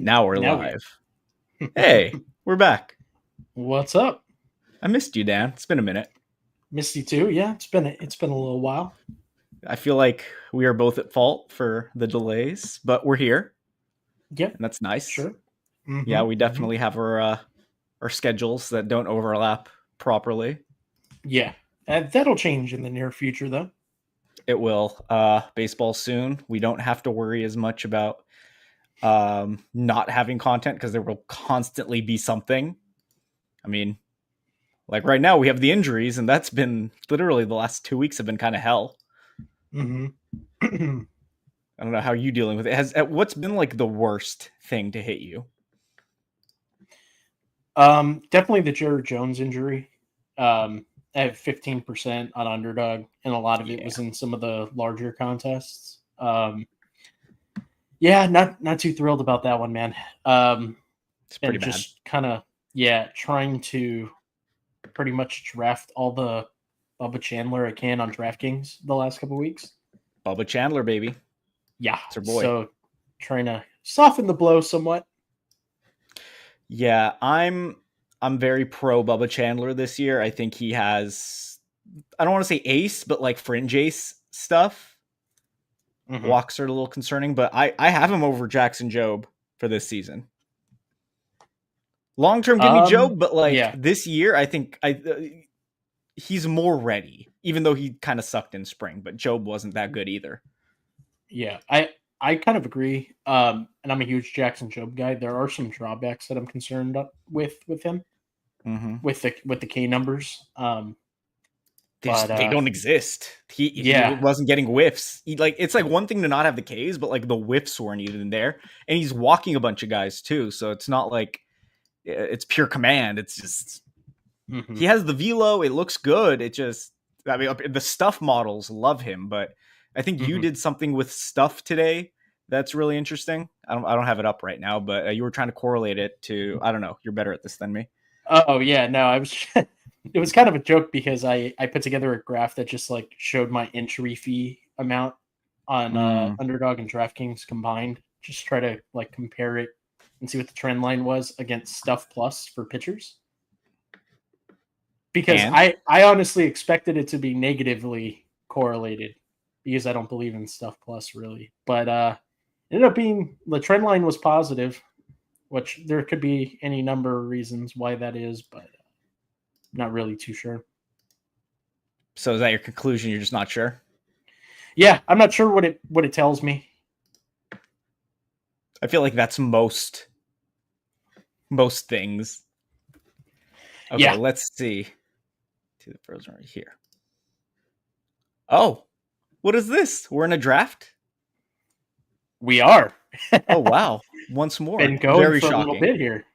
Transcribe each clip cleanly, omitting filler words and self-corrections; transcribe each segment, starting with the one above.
Now we're Now we. live. Hey, we're back. What's up, I missed you, Dan. It's been a minute. Misty? Too? Yeah, it's been a little while. I feel like we are both at fault for the delays, but we're here, Yep, and that's nice. sure. Mm-hmm. Yeah, we Mm-hmm. definitely have our schedules that don't overlap properly. Yeah, that'll change in the near future, though. It will. Baseball soon. We don't have to worry as much about not having content because there will constantly be something. I mean, like right now we have the injuries, and that's been literally the last 2 weeks have been kind of hell. Mm-hmm. I don't know how you dealing with it. What's been like the worst thing to hit you? Definitely the Jared Jones injury. I have 15% on underdog, and a lot of it Yeah, was in some of the larger contests. Yeah, not too thrilled about that one, man. it's pretty And bad. just kind of trying to pretty much draft all the Bubba Chandler I can on DraftKings the last couple weeks. Bubba Chandler, baby, Yeah, it's our boy. so trying to soften the blow somewhat. Yeah, I'm very pro Bubba Chandler this year. I think he has, I don't want to say ace, but like fringe ace stuff. Mm-hmm. Walks are a little concerning, but I have him over Jackson Job for this season. Long term, give me Job, but like Yeah, this year, I think he's more ready. Even though he kind of sucked in spring, but Job wasn't that good either. yeah, I kind of agree. And I'm a huge Jackson Job guy. There are some drawbacks that I'm concerned with him Mm-hmm. with the K numbers. But They don't exist. He yeah, wasn't getting whiffs. It's like one thing to not have the Ks, but like the whiffs weren't even there, and he's walking a bunch of guys too. So it's not like it's pure command. It's just mm-hmm, he has the velo. It looks good. It just I mean the stuff models love him, but I think you mm-hmm. did something with stuff today that's really interesting. I don't have it up right now, but you were trying to correlate it to I don't know. You're better at this than me. Oh yeah, no, I was. It was kind of a joke because I put together a graph that just like showed my entry fee amount on Mm. Underdog and DraftKings combined. Just try to like compare it and see what the trend line was against Stuff Plus for pitchers. Because And I honestly expected it to be negatively correlated because I don't believe in Stuff Plus really. But it ended up being the trend line was positive, which there could be any number of reasons why that is, but not really too sure. so is that your conclusion? You're just not sure. Yeah, I'm not sure what it tells me. I feel like that's most things. Okay, Yeah, let's see. To the frozen right here. Oh, what is this? We're in a draft? we are. Oh wow. Once more. Been going Very for a little shocking. bit here.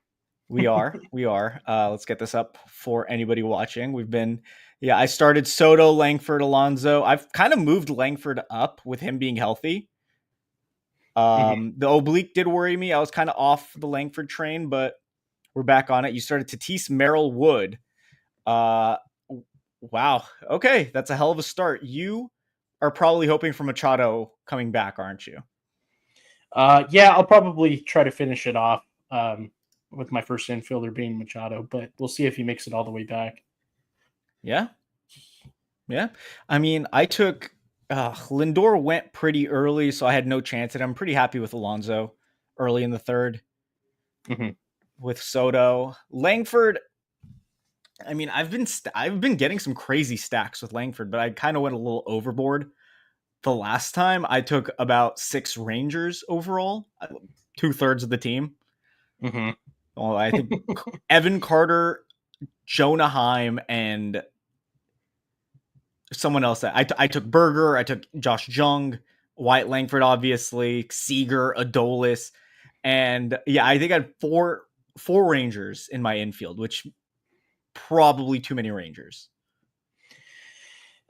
We are. We are. Let's get this up for anybody watching. Yeah, I started Soto, Langford, Alonso. I've kind of moved Langford up with him being healthy. Mhm. The oblique did worry me. I was kind of off the Langford train, but we're back on it. You started Tatis, Merrill, Wood. Uh, wow. Okay, that's a hell of a start. You are probably hoping for Machado coming back, aren't you? Yeah, I'll probably try to finish it off with my first infielder being Machado, but we'll see if he makes it all the way back. Yeah. Yeah. I mean, I took Lindor went pretty early, so I had no chance at him. I'm pretty happy with Alonso early in the third Mm-hmm. with Soto. Langford, I mean, I've been getting some crazy stacks with Langford, but I kind of went a little overboard. The last time I took about 6 Rangers overall, 2/3 of the team. Mm-hmm. Well, I think Evan Carter, Jonah Heim, and someone else. I took Berger, I took Josh Jung, Wyatt Langford, obviously, Seager, Adolis, and yeah, I think I had four Rangers in my infield, which probably too many Rangers.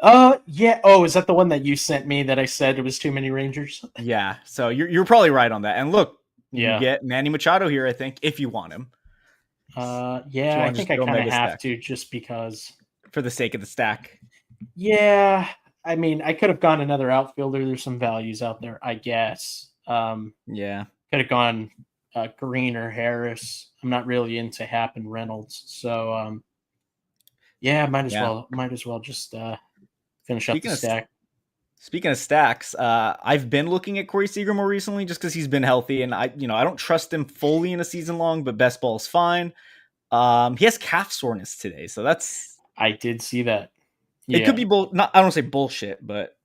Yeah. Oh, is that the one that you sent me that I said it was too many Rangers? Yeah, so you're probably right on that. And look, you Yeah. get Manny Machado here, I think, if you want him. If Yeah, you I want to think just I go kind of mega have stack to just because. for the sake of the stack. Yeah, I mean, I could have gone another outfielder. There's some values out there, I guess. Yeah. Could have gone Green or Harris. I'm not really into Happ and Reynolds, so yeah, Yeah. might as well just finish up the Speaking of stack. speaking of stacks, I've been looking at Corey Seager more recently just because he's been healthy, and I don't trust him fully in a season long, but best ball is fine. He has calf soreness today, so that's I did see that. it. Could Yeah. be not. I don't say bullshit, but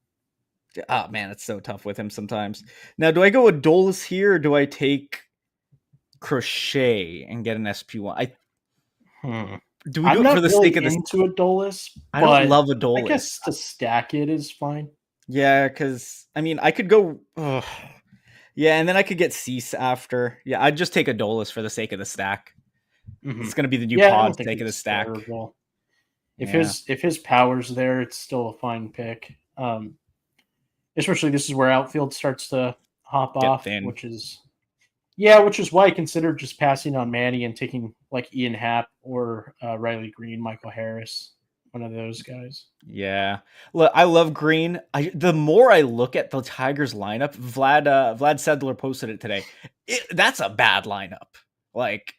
oh man, it's so tough with him sometimes. Now, do I go with Dolus here, or do I take Crochet and get an SP1? Hmm. Do we I'm do it for not the sake really of this? into a Dolus, I don't but love a I Dolus. guess to stack it is fine. Yeah, because I mean, I could go. Yeah, and then I could get Cease after. Yeah, I'd just take a Dolus for the sake of the stack. Hmm. It's going to be the new Yeah, I pod don't for the think sake of the it's stack. terrible. Yeah. If his power's there, it's still a fine pick. Especially this is where outfield starts to hop Get off, thin. which is why I considered just passing on Manny and taking like Ian Happ or Riley Green, Michael Harris, one of those guys. Yeah. Look, I love Green. The more I look at the Tigers lineup, Vlad Sedler posted it today. That's a bad lineup. Like,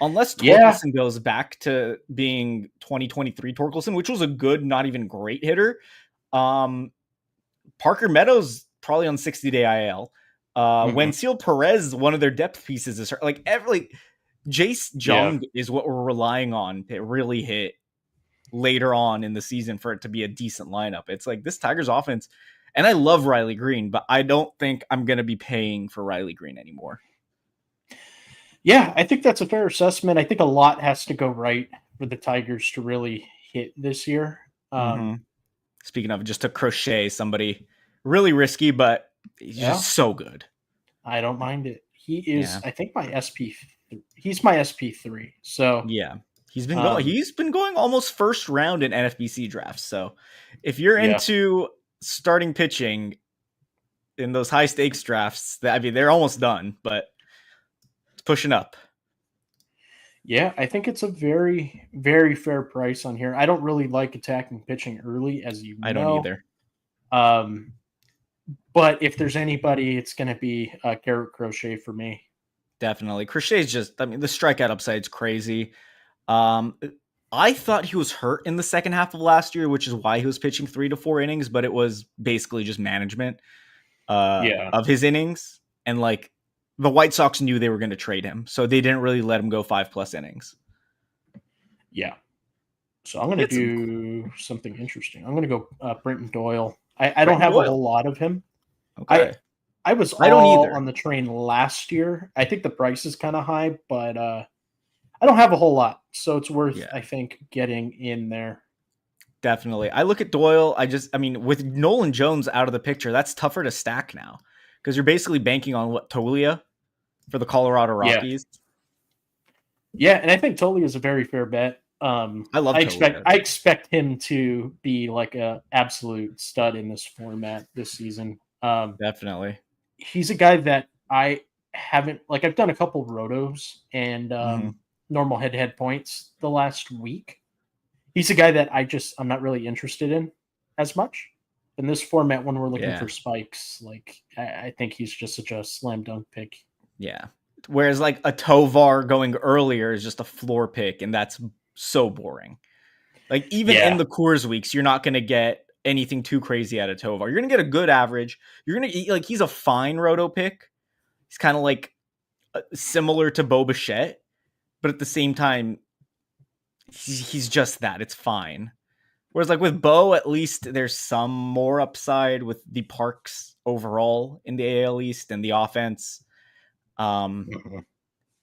unless Yeah, Torkelson goes back to being 2023 Torkelson, which was a good, not even great hitter. Um, Parker Meadows probably on 60-day IL. hmm Wensil Perez, one of their depth pieces, is hurt. Like Jace yeah, Jung is what we're relying on to really hit later on in the season for it to be a decent lineup. It's like this Tigers offense, and I love Riley Green, but I don't think I'm going to be paying for Riley Green anymore. yeah. I think that's a fair assessment. I think a lot has to go right for the Tigers to really hit this year. Mm-hmm. Um, Speaking of, just to crochet somebody really risky, but he's yeah, just so good. I don't mind it. He is, Yeah. I think, my SP. He's my SP3. So, Yeah. He's been going. um, He's been going almost first round in NFBC drafts. So, if you're yeah, into starting pitching in those high stakes drafts, I mean, they're almost done, but it's pushing up. yeah. I think it's a very, very fair price on here. I don't really like attacking pitching early, as you I don't know. either. Um, but if there's anybody, it's going to be Garrett Crochet for me. Definitely. Crochet's just, I mean, the strikeout upside's crazy. Um, I thought he was hurt in the second half of last year, which is why he was pitching 3 to 4 innings, but it was basically just management Yeah, of his innings. And like the White Sox knew they were going to trade him, so they didn't really let him go 5+ innings. yeah. So I'm going He to had some do something interesting. I'm going to go Brenton Doyle. I don't Brenton have a Doyle. whole lot of him. I Okay. I was I don't all either. on the train last year. I think the price is kind of high, but I don't have a whole lot, so it's worth Yeah, I think getting in there. definitely. I look at Doyle. I mean, with Nolan Jones out of the picture, that's tougher to stack now because you're basically banking on what Tolia for the Colorado Yeah, Rockies. yeah, and I think Tolley is a very fair bet. I love Tolia. I expect him to be like a absolute stud in this format this season. Definitely. He's a guy that I haven't like. I've done a couple rotos and Mm-hmm. normal head to head points the last week. He's a guy that I'm not really interested in as much in this format when we're looking Yeah. for spikes. Like I think he's just such a slam dunk pick. Yeah. Whereas like a Tovar going earlier is just a floor pick, and that's so boring. Like even in Yeah, the Coors weeks, you're not going to get anything too crazy out of Tovar. You're going to get a good average. You're going to like he's a fine roto pick. He's kind of like similar to Bo Bichette, but at the same time, he's just that. It's fine. Whereas like with Bo, at least there's some more upside with the parks overall in the AL East and the offense. Um, mhm.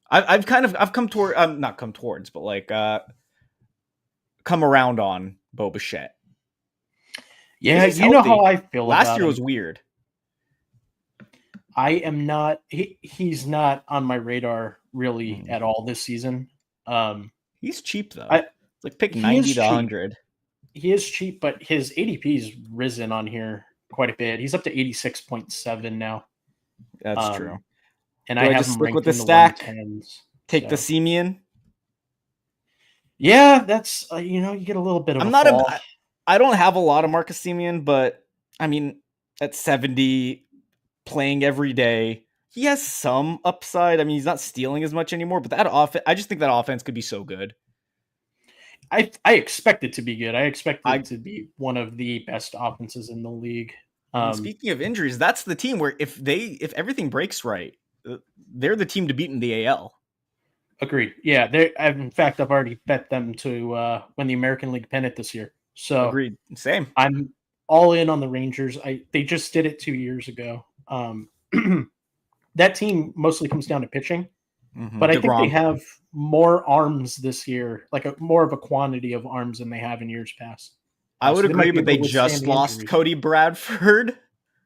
I've come toward not come towards, but like come around on Bo Bichette because Yeah. he's You know how healthy. I feel Last about year him. was weird. I am not. He's not on my radar really Mm. at all this season. Um, He's cheap though. I It's like pick he is 90 to cheap. 100. He is cheap, but his ADP's risen on here quite a bit. He's up to 86.7 now. That's true. Um, and Do I I have just him stick with ranked the in the stack? 110s. Take the So Simeon? yeah, that's you get a little bit of I'm a not fall. a. I don't have a lot of Marcus Simeon, but I mean, at 70, playing every day, he has some upside. I mean, he's not stealing as much anymore, but I just think that offense could be so good. I expect it to be good. I expect it I to be one of the best offenses in the league. And speaking of injuries, that's the team where if everything breaks right, they're the team to beat in the AL. Agreed. Yeah, in fact, I've already bet them to win the American League pennant this year. So Agreed. Same. I'm all in on the Rangers. They just did it 2 years ago. That team mostly comes down to pitching, but I think they DeGrom. have more arms this year, like more of a quantity of arms than they have in years past. I would So they might agree, be but able they to withstand just the lost injuries. Cody Bradford.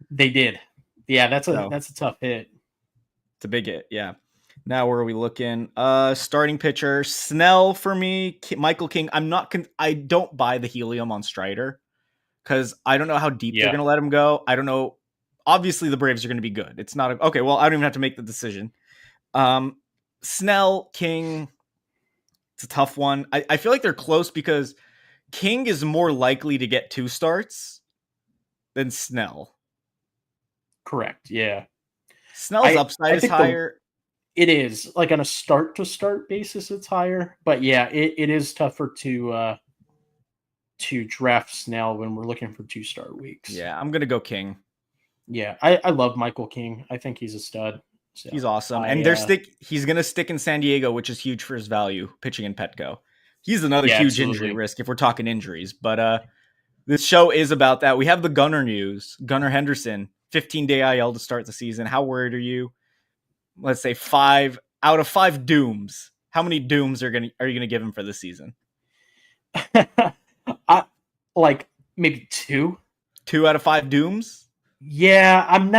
They did. Yeah, that's So, a tough hit. It's a big hit. Yeah. Now where are we looking? Starting pitcher Snell for me. Michael King. I don't buy the helium on Strider because I don't know how deep they're Yeah. going to let him go. I don't know. Obviously, the Braves are going to be good. It's not okay. Well, I don't even have to make the decision. Snell, King. It's a tough one. I feel like they're close because King is more likely to get 2 starts than Snell. Correct. Yeah. Snell's upside I is think higher. it is like on a start to start basis, it's higher, but yeah, it is tougher to draft Snell when we're looking for 2 start weeks. Yeah, I'm gonna go King. Yeah, I love Michael King. I think he's a stud. So He's awesome, and he's gonna stick in San Diego, which is huge for his value pitching in Petco. He's another huge injury risk if we're talking injuries. But this show is about that. We have the Gunnar news. Gunnar Henderson, 15-day IL to start the season. How worried are you? Let's say 5 out of 5 dooms. How many dooms are you gonna give him for this season? Like maybe 2. 2 out of 5 dooms. Yeah, I'm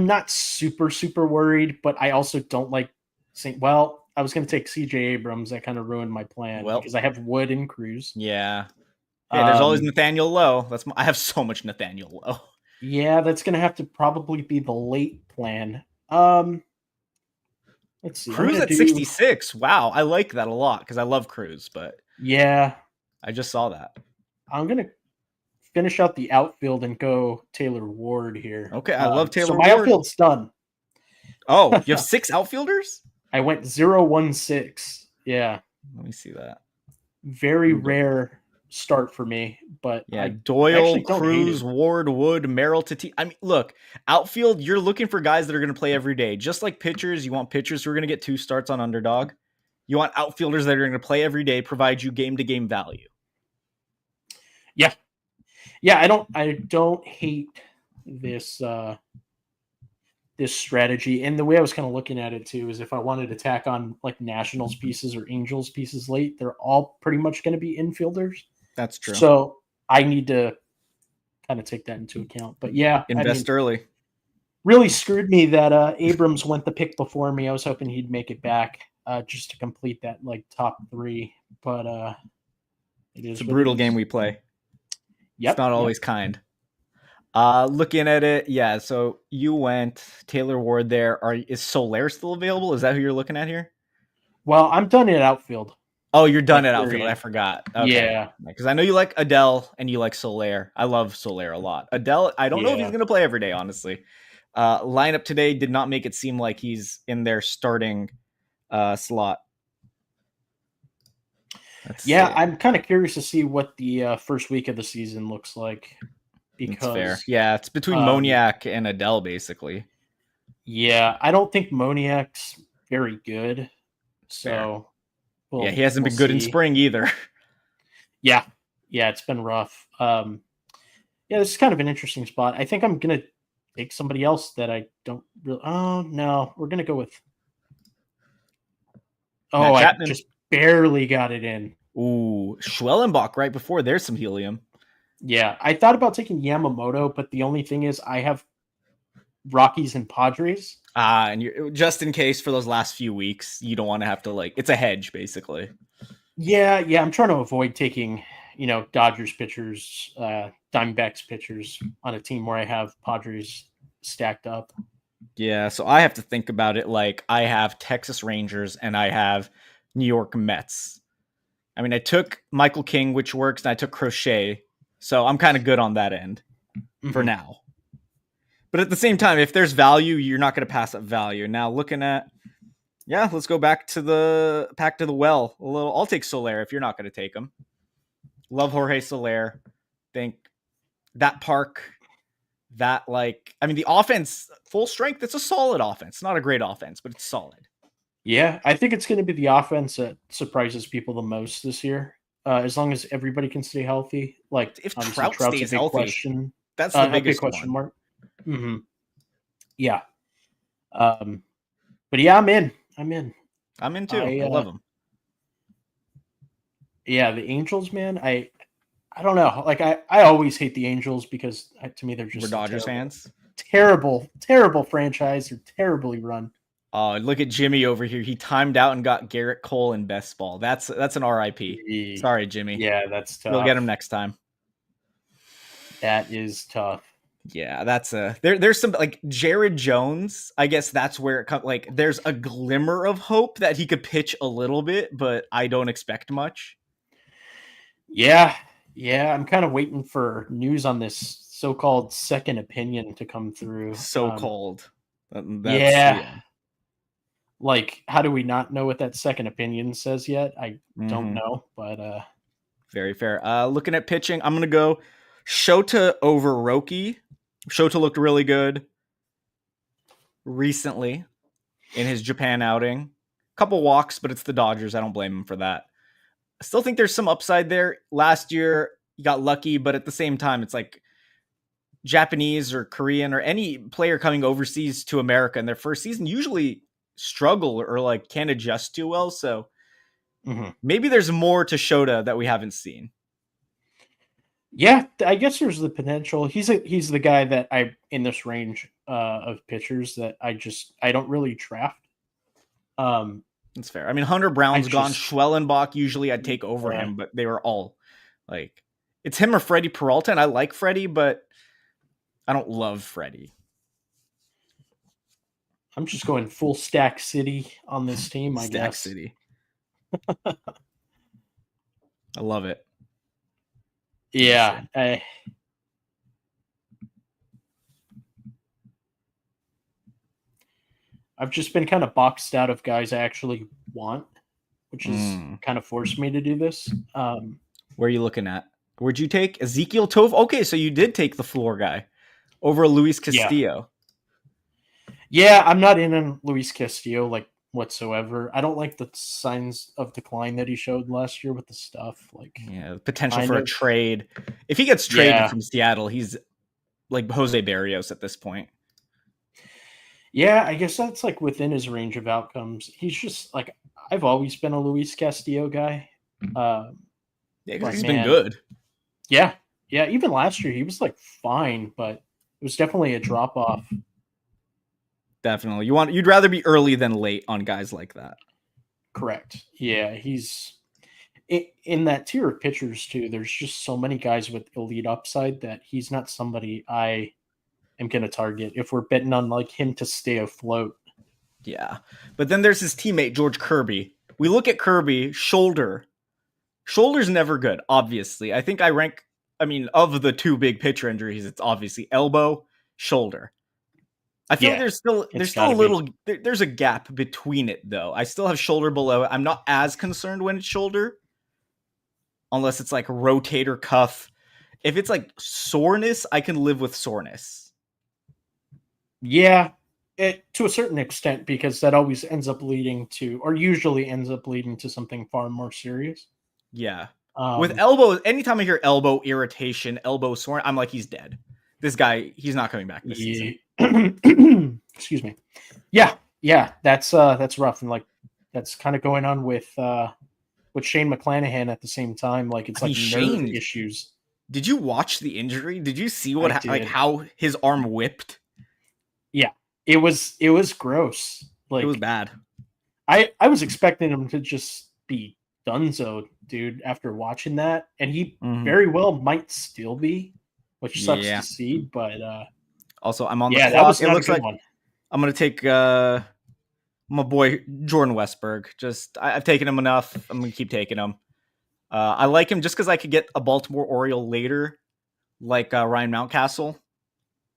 not super worried, but I also don't like saying. Well, I was going to take CJ Abrams. That kind of ruined my plan because I have Wood and Cruz. Yeah. Hey, there's always Nathaniel Lowe. I have so much Nathaniel Lowe. Yeah, that's going to have to probably be the late plan. Let's see. Cruz at 66. Wow, I like that a lot because I love Cruz, but yeah, I just saw that. I'm going to finish out the outfield and go Taylor Ward here. Okay, I love Taylor Ward. So my Ward. outfield's done. Oh, you have 6 outfielders? I went 0-1-6. Yeah. Let me see that. Very rare start for me, but yeah, Doyle, Cruz, Ward, Wood, Merrill, Tati. I mean, look, outfield, you're looking for guys that are going to play every day. Just like pitchers, you want pitchers who are going to get 2 starts on underdog. You want outfielders that are going to play every day, provide you game-to-game value. Yeah. Yeah, I don't hate this this strategy. And the way I was kind of looking at it too is if I wanted to tack on like Nationals pieces or Angels pieces late, they're all pretty much going to be infielders. That's true. So I need to kind of take that into account. But yeah, invest early. Really screwed me that Abrams went the pick before me. I was hoping he'd make it back just to complete that like top 3. But it's a brutal game we play. Yep, it's not always kind. Looking at it, yeah. So you went Taylor Ward there. Is Soler still available? Is that who you're looking at here? Well, I'm done at outfield. Oh, you're done at outfield. I forgot. Okay. Yeah, because I know you like Adele and you like Soler. I love Soler a lot. Adele, I don't know if he's going to play every day. Honestly, lineup today did not make it seem like he's in their starting slot. I'm kind of curious to see what the first week of the season looks like. Because fair. Yeah, it's between Moniak and Adele, basically. Yeah, I don't think Moniak's very good. So, he hasn't been good in spring either. Yeah, it's been rough. This is kind of an interesting spot. I think I'm gonna take somebody else that I don't really. Oh no, we're gonna go with. Oh, I just barely got it in. Ooh, Schwellenbach right before. There's some helium. Yeah, I thought about taking Yamamoto, but the only thing is I have Rockies and Padres. And you're, just in case for those last few weeks, you don't want to have to it's a hedge basically. Yeah, I'm trying to avoid taking, Dodgers pitchers, Diamondbacks pitchers on a team where I have Padres stacked up. Yeah, so I have to think about it like I have Texas Rangers and I have New York Mets. I mean, I took Michael King, which works, and I took Crochet. So I'm kind of good on that end for now. But at the same time, if there's value, you're not going to pass up value. Now looking at, let's go back to the well. I'll take Soler if you're not going to take him. Love Jorge Soler. Think that park, the offense, full strength, it's a solid offense. Not a great offense, but it's solid. Yeah, I think it's going to be the offense that surprises people the most this year. As long as everybody can stay healthy. Like, if obviously, Trout stays healthy, question. That's the biggest question one. mark. Mm-hmm. Yeah. But yeah, I'm in. I'm in too. I love them. Yeah, the Angels, man. I don't know. Like, I always hate the Angels because to me they're just Dodgers fans. Terrible franchise. They're terribly run. Oh, look at Jimmy over here. He timed out and got Garrett Cole in best ball. That's an RIP. Sorry, Jimmy. Yeah, that's tough. We'll get him next time. That is tough. Yeah, that's there's some like Jared Jones. I guess that's where it comes. Like, there's a glimmer of hope that he could pitch a little bit, but I don't expect much. Yeah, I'm kind of waiting for news on this so-called second opinion to come through. So-called. Yeah. Like, how do we not know what that second opinion says yet? I don't know, but very fair. Looking at pitching, I'm gonna go Shota over Roki. Shota looked really good recently in his Japan outing. Couple walks, but it's the Dodgers. I don't blame him for that. I still think there's some upside there. Last year, he got lucky, but at the same time, it's like Japanese or Korean or any player coming overseas to America in their first season usually struggle or like can't adjust too well. So maybe there's more to Shota that we haven't seen. Yeah, I guess there's the potential. He's the guy that I in this range of pitchers that I don't really draft. That's fair. I mean, Hunter Brown's gone. Schwellenbach usually I'd take over him, but they were all like, it's him or Freddie Peralta, and I like Freddie, but I don't love Freddie. I'm just going full Stack City on this team, I guess. Stack City. I love it. Yeah. I've just been kind of boxed out of guys I actually want, which has kind of forced me to do this. Where are you looking at? Where'd you take Ezekiel Tove? Okay, so you did take the floor guy over Luis Castillo. Yeah, I'm not in on Luis Castillo like whatsoever. I don't like the signs of decline that he showed last year with the stuff. Like, potential for a trade. If he gets traded from Seattle, he's like Jose Barrios at this point. Yeah, I guess that's like within his range of outcomes. He's just like, I've always been a Luis Castillo guy. He's been good. Yeah. Even last year he was like fine, but it was definitely a drop off. Definitely. You'd rather be early than late on guys like that. Correct. Yeah, he's in that tier of pitchers too. There's just so many guys with elite upside that he's not somebody I am going to target if we're betting on like him to stay afloat. Yeah. But then there's his teammate, George Kirby. We look at Kirby, shoulder's never good, obviously. I think of the two big pitcher injuries, it's obviously elbow, shoulder. I feel like there's a gap between it though. I still have shoulder below it. I'm not as concerned when it's shoulder, unless it's like rotator cuff. If it's like soreness, I can live with soreness. Yeah, to a certain extent, because that always ends up leading to, or usually ends up leading to something far more serious. Yeah. With elbow, anytime I hear elbow irritation, elbow soreness, I'm like, he's dead. This guy, he's not coming back this season. Excuse me. Yeah, that's rough, and like that's kind of going on with Shane McClanahan at the same time. Like, it's like nerve issues. Did you watch the injury? Did you see how his arm whipped? Yeah, it was gross. Like, it was bad. I was expecting him to just be donezo, dude, after watching that, and he very well might still be, which sucks to see. But also, I'm on the clock. That was it looks like one. I'm gonna take my boy Jordan Westberg. I've taken him enough. I'm gonna keep taking him. I like him just because I could get a Baltimore Oriole later, like Ryan Mountcastle.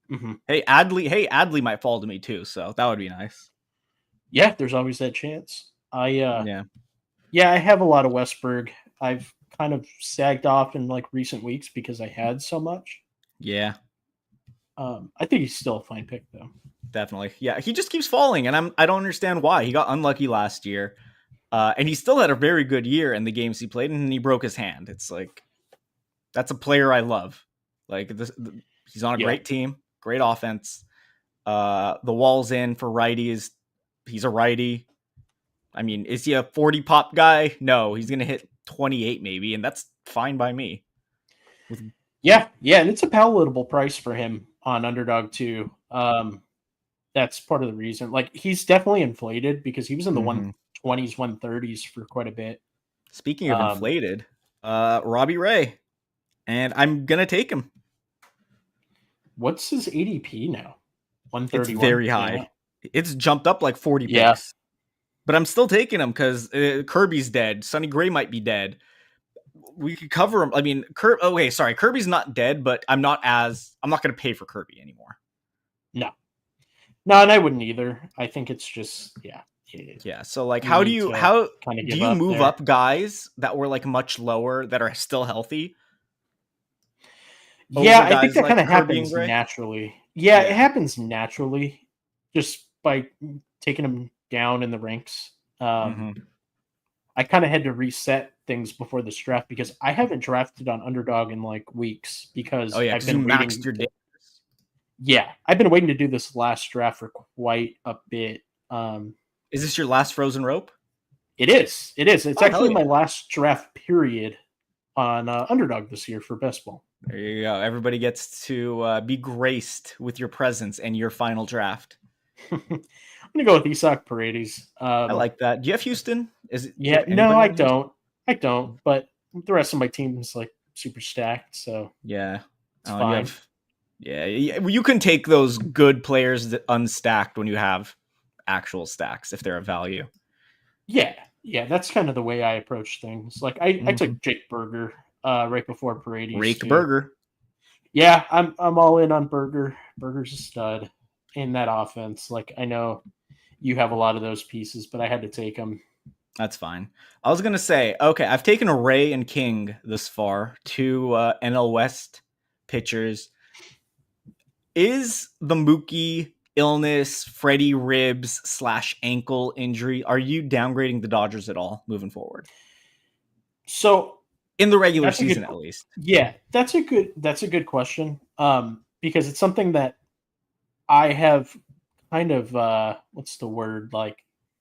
Hmm. Adley might fall to me too, so that would be nice. Yeah, there's always that chance. Yeah. Yeah, I have a lot of Westberg. I've kind of sagged off in like recent weeks because I had so much. Yeah, I think he's still a fine pick though. definitely. Yeah, he just keeps falling, and I don't understand why. He got unlucky last year, and he still had a very good year in the games he played, and he broke his hand. It's like that's a player I love. Like he's on a Yeah. great team, great offense. The wall's in for righties. He's a righty. I mean, is he a 40 pop guy? No, he's gonna hit 28 maybe, and that's fine by me. With Yeah, yeah, and it's a palatable price for him on Underdog too. That's part of the reason. Like he's definitely inflated because he was in the mm-hmm. 120s, 130s for quite a bit. Speaking of inflated, Robbie Ray, and I'm gonna take him. What's his ADP now? It's 131. very Yeah. high. It's jumped up like 40 Yeah. picks, but I'm still taking him because Kirby's dead. Sonny Gray might be dead. We could cover him. I mean, okay, sorry, Kirby's not dead, but I'm not going to pay for Kirby anymore. No. No, and I wouldn't either. I think it's just Yeah. So like, you how do need you to kind of do give you up move there. up guys that were like much lower that are still healthy Yeah, over I think guys that kind like of Kirby and happens Gray? naturally. Yeah, it Yeah. happens naturally just by taking them down in the ranks. Mm-hmm. I kind of had to reset things before this draft because I haven't drafted on Underdog in like weeks Oh because yeah, I've because you been maxed waiting your to. day. Yeah, I've been waiting to do this last draft for quite a bit. Um, Is this your last frozen rope? it is. It is. It's Oh hell actually yeah! my last draft period on Underdog this year for best ball. There you go. Everybody gets to be graced with your presence and your final draft. I'm gonna go with Isak Paredes. I like that. Do you have Houston? Do you Yeah, have no, anybody I on Houston? don't. I don't. But the rest of my team is like super stacked, so Yeah. it's Oh, you fine. have. Yeah, you can take those good players that unstacked when you have actual stacks if they're of value. Yeah, yeah, that's kind of the way I approach things. Like I Mm-hmm. took Jake Berger right before Paredes Raked too. burger. Yeah, I'm all in on Berger. Berger's a stud in that offense. Like I know you have a lot of those pieces, but I had to take them. That's fine. I was gonna say, okay, I've taken a Ray and King this far, two NL West pitchers. Is the Mookie illness, Freddie ribs / ankle injury? Are you downgrading the Dodgers at all moving forward So in the regular that's a season, good. at least? Yeah, that's a good question. Because it's something that I have kind of what's the word like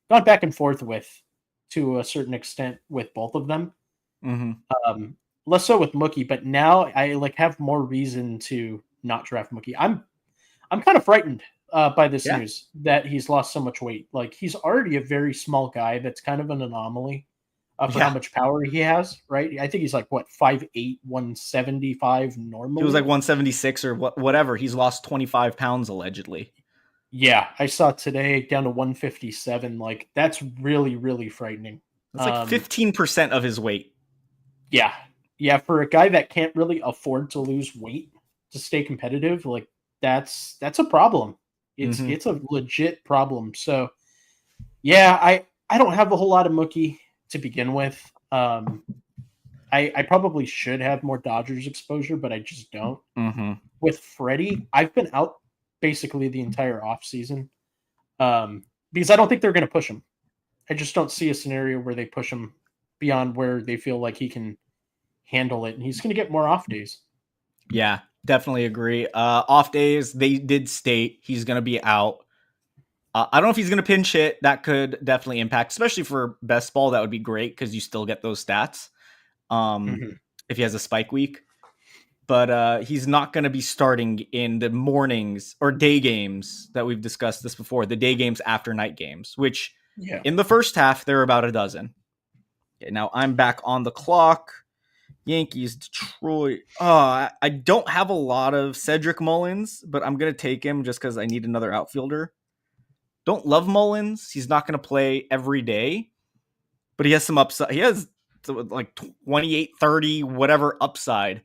gone back and forth with to a certain extent with both of them. Mm-hmm. Um, less so with Mookie, but now I like have more reason to not draft Mookie. I'm kind of frightened by this Yeah, news that he's lost so much weight. Like he's already a very small guy. That's kind of an anomaly for how yeah. much power he has. Right? I think he's like what 5'8", 175 He was like normally. 176 or whatever. He's lost 25 pounds allegedly. Yeah, I saw today down to 157. Like that's really really frightening. That's like Um, 15% of his weight. yeah, yeah, for a guy that can't really afford to lose weight to stay competitive, like that's a problem. It's Mm-hmm. it's a legit problem. So yeah, I don't have a whole lot of Mookie to begin with. I probably should have more Dodgers exposure, but I just don't. Mm-hmm. With Freddie, I've been out basically the entire offseason because I don't think they're going to push him. I just don't see a scenario where they push him beyond where they feel like he can handle it, and he's going to get more off days. Yeah, definitely agree. Off days, they did state he's going to be out. I don't know if he's going to pinch hit. That could definitely impact, especially for best ball. That would be great because you still get those stats Mm-hmm. if he has a spike week. But he's not going to be starting in the mornings or day games that we've discussed this before, the day games after night games, which Yeah. in the first half, there are about a dozen. Okay, now I'm back on the clock. Yankees, Detroit. I don't have a lot of Cedric Mullins, but I'm going to take him just because I need another outfielder. Don't love Mullins. He's not going to play every day, but he has some upside. He has like 28, 30, whatever upside.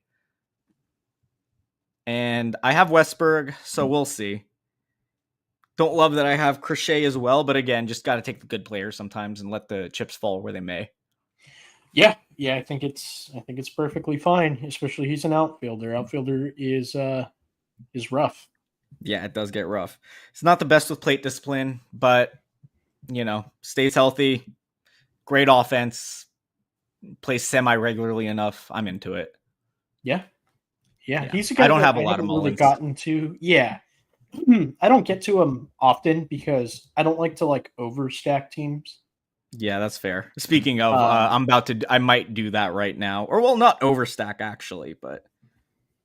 And I have Westberg, so we'll see. Don't love that I have Crochet as well, but again, just got to take the good players sometimes and let the chips fall where they may. Yeah, I think it's perfectly fine. Especially he's an outfielder. Outfielder is rough. Yeah, it does get rough. It's not the best with plate discipline, but stays healthy, great offense, plays semi regularly enough. I'm into it. Yeah. He's a I guy don't that have a I lot of haven't really Mullins. gotten to. Yeah, I don't get to him often because I don't like to overstack teams. Yeah, that's fair. Speaking of, Um, I might do that right now, or well, not overstack actually, but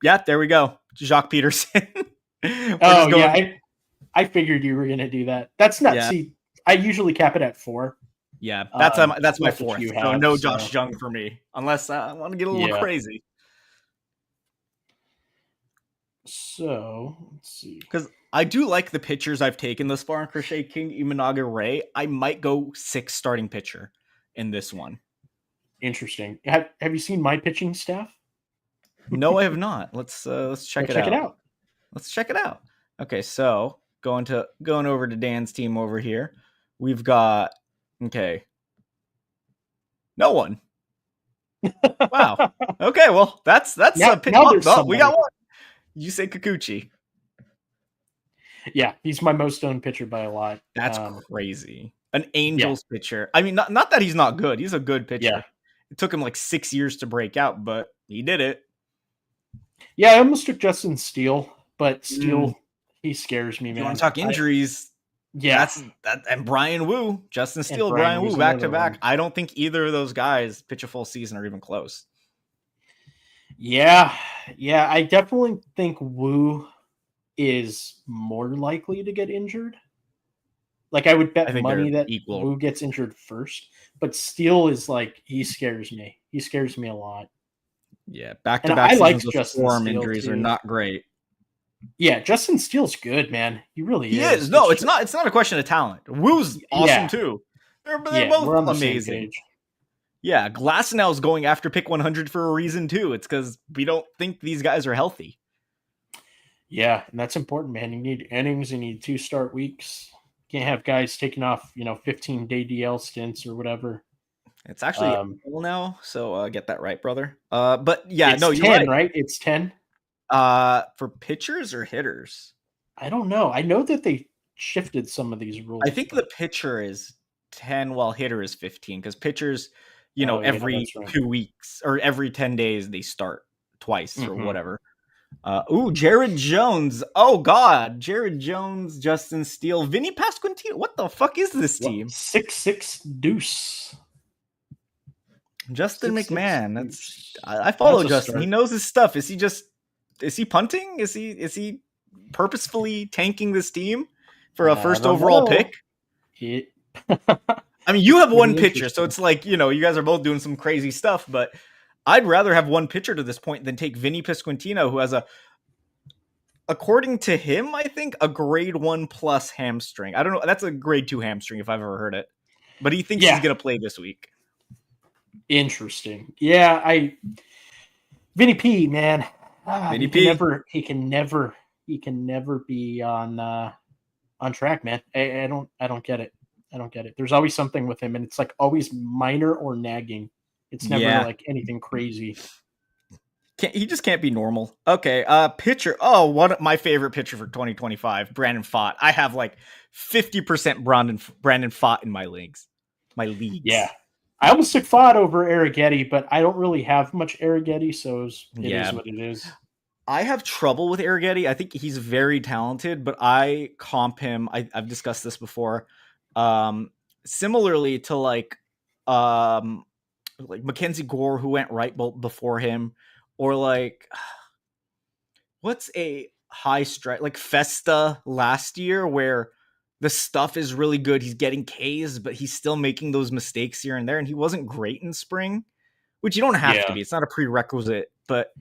yeah, there we go. Jacques Peterson. We're oh just yeah, going. I figured you were gonna do that. That's not. Yeah, See, I usually cap it at 4. yeah. Just That's my with what fourth. you So have. no Josh So Jung for me, unless I want to get a little yeah. crazy. So let's see. Because I do like the pitchers I've taken thus far in Crochet King, Imanaga, Ray. I might go 6 starting pitcher in this one. Interesting. Have you seen my pitching staff? No, I have not. Let's Go check it check it out. out. Let's check it out. Okay, so going over to Dan's team over here. We've got no one. Wow. Okay, well that's a pitch. Now Oh, there's no, we got somebody. one. You say Kikuchi. Yeah, he's my most owned pitcher by a lot. That's crazy. An Yeah, Angels pitcher. I mean, not that he's not good. He's a good yeah, pitcher. It took him like 6 years to break out, but he did it. yeah. I almost took Justin Steele, but Mm. Steele, he scares me, If you man. want to talk injuries, Yeah, that's that. And Brian Wu, Justin and Steele, Brian Brian was Wu, back to another back. one. I don't think either of those guys pitch a full season or even close. Yeah, I definitely think Wu is more likely to get injured. Like I would I bet think money they're that equal. Wu gets injured first, but Steele is he scares me. He scares me a lot. Yeah, back And to back I liked seasons with Justin forearm Steele injuries are too. not great. Yeah, Justin Steele's good, man. He really He is. is. No, it's not. It's not a question of talent. Wu's awesome Yeah, too. They're both we're on the same amazing. page. Yeah, Glasnow's going after pick 100 for a reason too. It's because we don't think these guys are healthy. Yeah, and that's important, man. You need innings. You need 2 start weeks. You can't have guys taking off, 15-day DL stints or whatever. It's actually now, so get that right, brother. But yeah, It's no, you're 10, right. right? It's 10. For pitchers or hitters? I don't know. I know that they shifted some of these rules. I think the pitcher is 10 while hitter is 15 because pitchers, every right. 2 weeks or every 10 days they start twice or Mhm. whatever. Jared Jones. Oh God, Jared Jones, Justin Steele, Vinny Pasquantino. What the fuck is this team? 6-6 deuce. Justin 6-6 McMahon. deuce. I follow That's a Justin. start. He knows his stuff. Is he punting? Is he purposefully tanking this team for a first overall pick? I mean, you have one pitcher, so it's like, you guys are both doing some crazy stuff, but I'd rather have one pitcher to this point than take Vinny Pasquantino, who has according to him, I think, a grade 1 plus hamstring. I don't know. That's a grade 2 hamstring if I've ever heard it. But he thinks he's going to play this week. Interesting. Yeah, Vinny P, man. Vinny P. He can never be on track, man. I don't get it. I don't get it. There's always something with him, and it's always minor or nagging. It's never anything crazy. He just can't be normal. Okay, pitcher. Oh, one of my favorite pitcher for 2025, Brandon Pfaadt. I have 50% Brandon Pfaadt in my leagues. Yeah. I almost took Pfaadt over Arrighetti, but I don't really have much Arrighetti, so it is what it is. I have trouble with Arrighetti. I think he's very talented, but I comp him. I've discussed this before. Similarly to Mackenzie Gore, who went right before him, or what's a high strike like Festa last year, where the stuff is really good. He's getting Ks, but he's still making those mistakes here and there, and he wasn't great in spring, which you don't have to be. It's not a prerequisite, but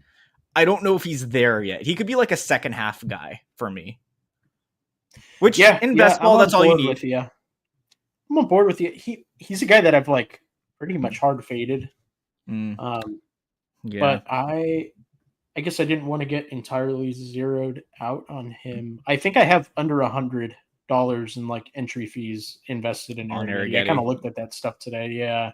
I don't know if he's there yet. He could be like a second half guy for me. Which in baseball, that's all you need. I'm on board with you. He's a guy that I've pretty much hard faded. Yeah. But I I guess I didn't want to get entirely zeroed out on him. I think I have under $100 in like entry fees invested in on Arrighetti. I kind Arrighetti. of looked at that stuff today. Yeah.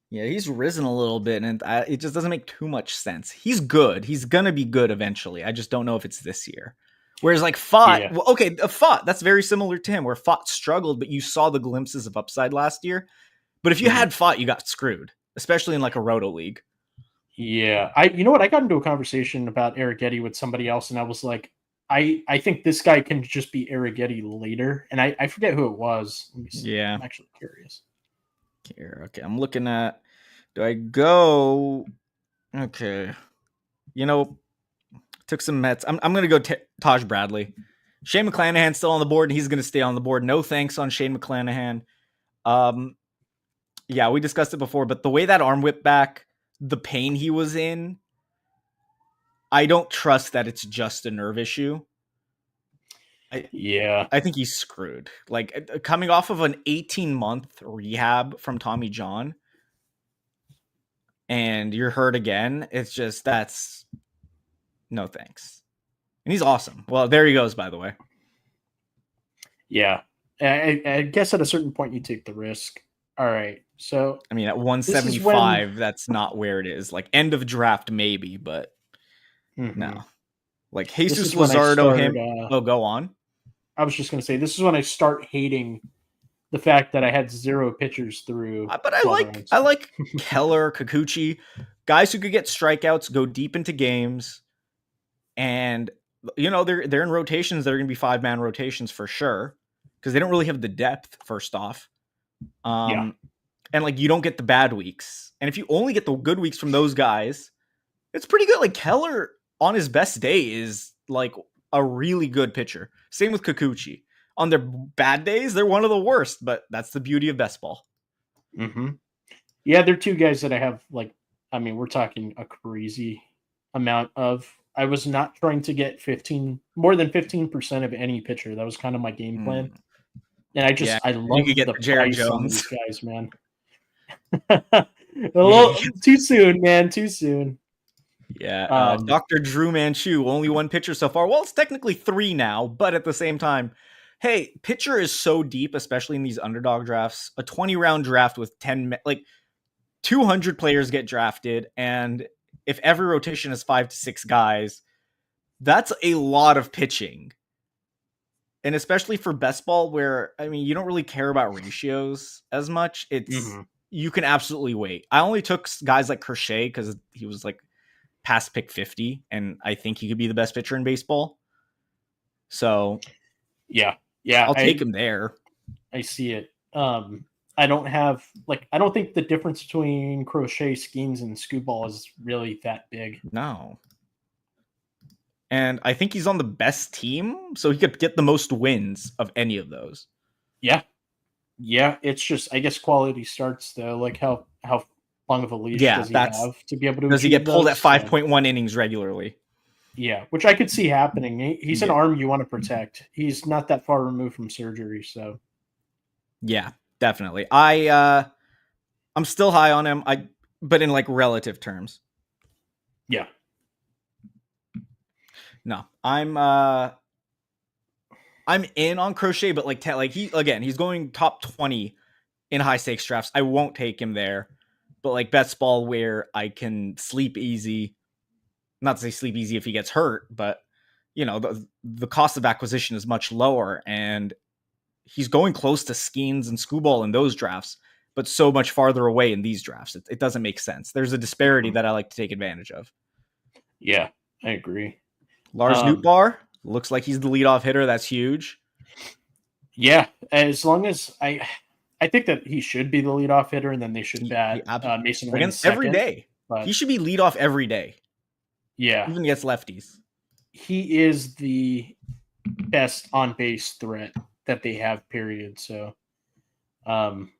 Yeah, he's risen a little bit, and it just doesn't make too much sense. He's good. He's gonna be good eventually. I just don't know if it's this year. Whereas like Fott, Yeah. well, okay, Fott, that's very similar to him, where Fott struggled, but you saw the glimpses of upside last year. But if you Mhm. had Fott, you got screwed, especially in like a roto league. Yeah. You know what? I got into a conversation about Arrighetti with somebody else, and I was like, I think this guy can just be Arrighetti later. And I forget who it was. Let me see. Yeah. I'm actually curious. Here, okay, I'm looking at. Do I go? Okay, you know, took some Mets. I'm gonna go Taj Bradley. Shane McClanahan's still on the board, and he's gonna stay on the board. No thanks on Shane McClanahan. Um, yeah, we discussed it before, but the way that arm whipped back, the pain he was in, I don't trust that it's just a nerve issue. I Yeah. I think he's screwed. Like coming off of an 18-month rehab from Tommy John, and you're hurt again. It's just that's no thanks. And he's awesome. Well, there he goes, by the way. Yeah. I guess at a certain point you take the risk. All right. So I mean, at this is when 175, that's not where it is. Like end of draft, maybe, but no. mhm. Like This Jesus is when I Luzardo, start him. Oh, go on. I was just gonna say this is when I start hating the fact that I had 0 pitchers through But 12 I rounds. like Keller, Kikuchi, guys who could get strikeouts, go deep into games, and they're in rotations. They're going to be 5-man rotations for sure because they don't really have the depth. First off, Yeah. and like you don't get the bad weeks, and if you only get the good weeks from those guys, it's pretty good. Like Keller on his best day is like a really good pitcher. Same with Kikuchi. On their bad days, they're one of the worst, but that's the beauty of best ball. hmm Yeah, they're two guys that I have like. I mean, we're talking a crazy amount of. I was not trying to get 15 more than 15% of any pitcher. That was kind of my game plan, Mm, and yeah, I you could love get the the Jared price on these Jones. guys, man. A little too soon, man. Too soon. Yeah, Um, Dr. Drew Manchu, only one pitcher so far. Well, it's technically 3 now, but at the same time, hey, pitcher is so deep, especially in these underdog drafts. A 20-round draft with like 200 players get drafted, and if every rotation is 5 to 6 guys, that's a lot of pitching. And especially for best ball, where I mean, you don't really care about ratios as much. It's mhm. you can absolutely wait. I only took guys like Crochet because he was like past pick 50, and I think he could be the best pitcher in baseball. So Yeah, yeah. I'll take him there. I see it. I don't have like I don't think the difference between Crochet, Skeens, and Scooball is really that big. No. And I think he's on the best team, so he could get the most wins of any of those. Yeah, yeah. It's just I guess quality starts though. Like how long of a leash Yeah, does he that's have to be able to does he achieve get pulled at those? So 5.1 innings regularly? yeah, which I could see happening. He's an Yeah. arm you want to protect. He's not that far removed from surgery, so Yeah, definitely. I'm still high on him. But in like relative terms. yeah, No. I'm in on Crochet, but like he's going top 20 in high stakes drafts. I won't take him there. But like best ball where I can sleep easy. Not to say sleep easy if he gets hurt, but the cost of acquisition is much lower, and he's going close to Skeens and Scooball in those drafts, but so much farther away in these drafts. It doesn't make sense. There's a disparity mhm. that I like to take advantage of. Yeah, I agree. Lars Um, Nootbaar looks like he's the leadoff hitter. That's huge. yeah, as long as I think that he should be the leadoff hitter, and then they should He bat Mason Wynn against every second. day. He But should be leadoff every day, yeah, even against lefties. he is the best on base threat that they have. Period. So, um,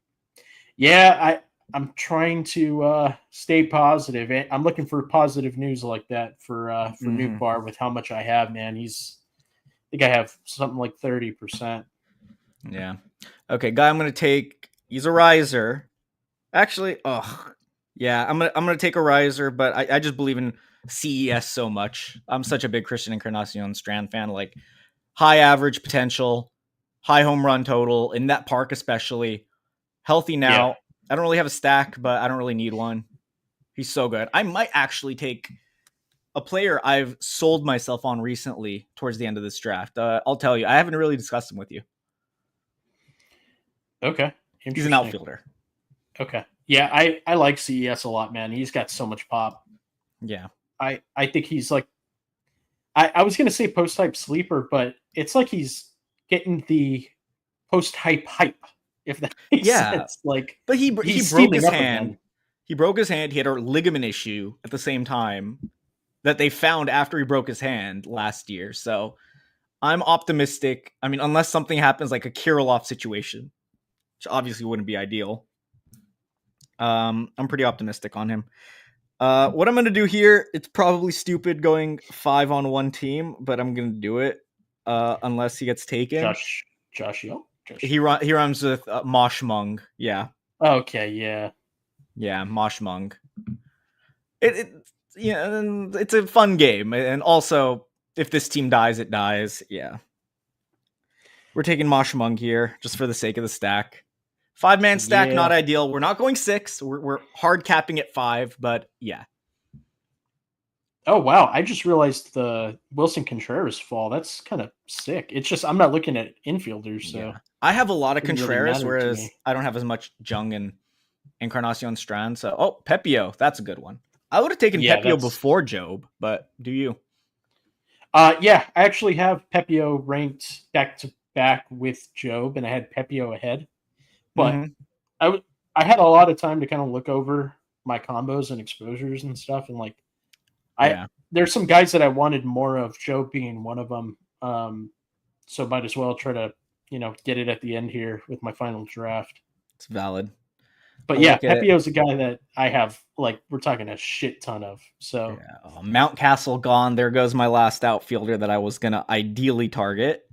yeah, I'm trying to stay positive. I'm looking for positive news like that for Nuke Mm-hmm. Bar with how much I have. Man, I think I have something like 30%. Yeah. Okay, guy I'm going to take, he's a riser. Actually, Yeah, I'm gonna take a riser, but I just believe in CES so much. I'm such a big Christian Encarnacion Strand fan. Like high average potential, high home run total in that park, especially healthy Yeah. now. I don't really have a stack, but I don't really need one. He's so good. I might actually take a player I've sold myself on recently towards the end of this draft. I'll tell you, I haven't really discussed him with you. Okay. He's an Interesting. outfielder. Okay. Yeah, I like CES a lot, man. He's got so much pop. Yeah. I think he's like I was gonna say post hype sleeper, but it's like he's getting the post hype, if that makes Yeah. sense. Like But he he's broke steaming his up hand. again. He broke his hand. He had a ligament issue at the same time that they found after he broke his hand last year. So I'm optimistic. I mean, unless something happens like a Kirilov situation, which obviously wouldn't be ideal. I'm pretty optimistic on him. What I'm gonna do here, it's probably stupid going 5-on-1 team, but I'm gonna do it. Unless he gets taken. Josh Young? He runs with Moshmung. Yeah. Okay, yeah. Yeah, Moshmung. It yeah, it's a fun game, and also if this team dies, it dies. Yeah, we're taking Moshmung here just for the sake of the stack. 5-man stack, Yeah. not ideal. We're not going 6. We're hard capping at 5, but yeah. Oh wow, I just realized the Wilson Contreras fall. That's kind of sick. It's just I'm not looking at infielders, so Yeah. I have a lot of it didn't really Contreras, matter to whereas me. I don't have as much Jung and Encarnacion Strand. So, Pepio, that's a good one. I would have taken Yeah, Pepio that's before Job, but do you? yeah, I actually have Pepio ranked back to back with Job, and I had Pepio ahead. But Mm-hmm. I w- I had a lot of time to kind of look over my combos and exposures and stuff, and like I Yeah, there's some guys that I wanted more of, Job being one of them. So might as well try to get it at the end here with my final draft. it's valid. But I yeah, like it. Pepio's a guy that I have like we're talking a shit ton of. So Yeah. Mount Castle gone. There goes my last outfielder that I was gonna ideally target.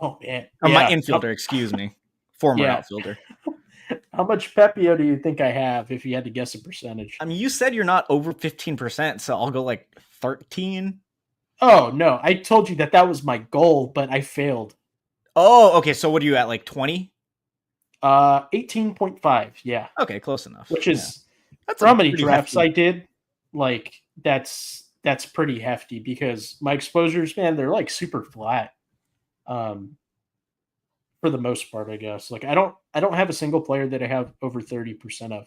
oh man, Or my yeah, infielder, excuse me. Former yeah. outfielder. How much Pepio do you think I have if you had to guess a percentage? I mean, you said you're not over 15%, so I'll go like 13. Oh no, I told you that was my goal, but I failed. Oh, okay. So what are you at, like 20? 18.5, yeah. Okay, close enough. Which Yeah. is That's for a how many pretty drafts hefty. I did, like that's pretty hefty because my exposures, man, they're like super flat. Um for the most part, I guess. Like I don't have a single player that I have over 30% of.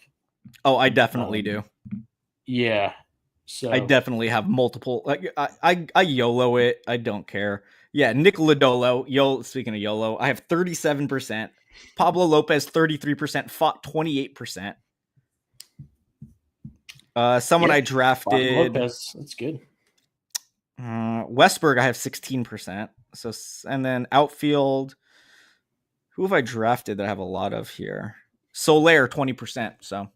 Oh, I definitely Um do. yeah. I So definitely have multiple. Like I YOLO it. I don't care. Yeah, Nick Lodolo. Speaking of YOLO, I have 37%. Pablo Lopez 33%. Fought 28%. Someone yeah, I Bobby drafted, Lopez, that's good. Westberg. I have 16%. So and then outfield. Who have I drafted that I have a lot of here? Soler 20%. So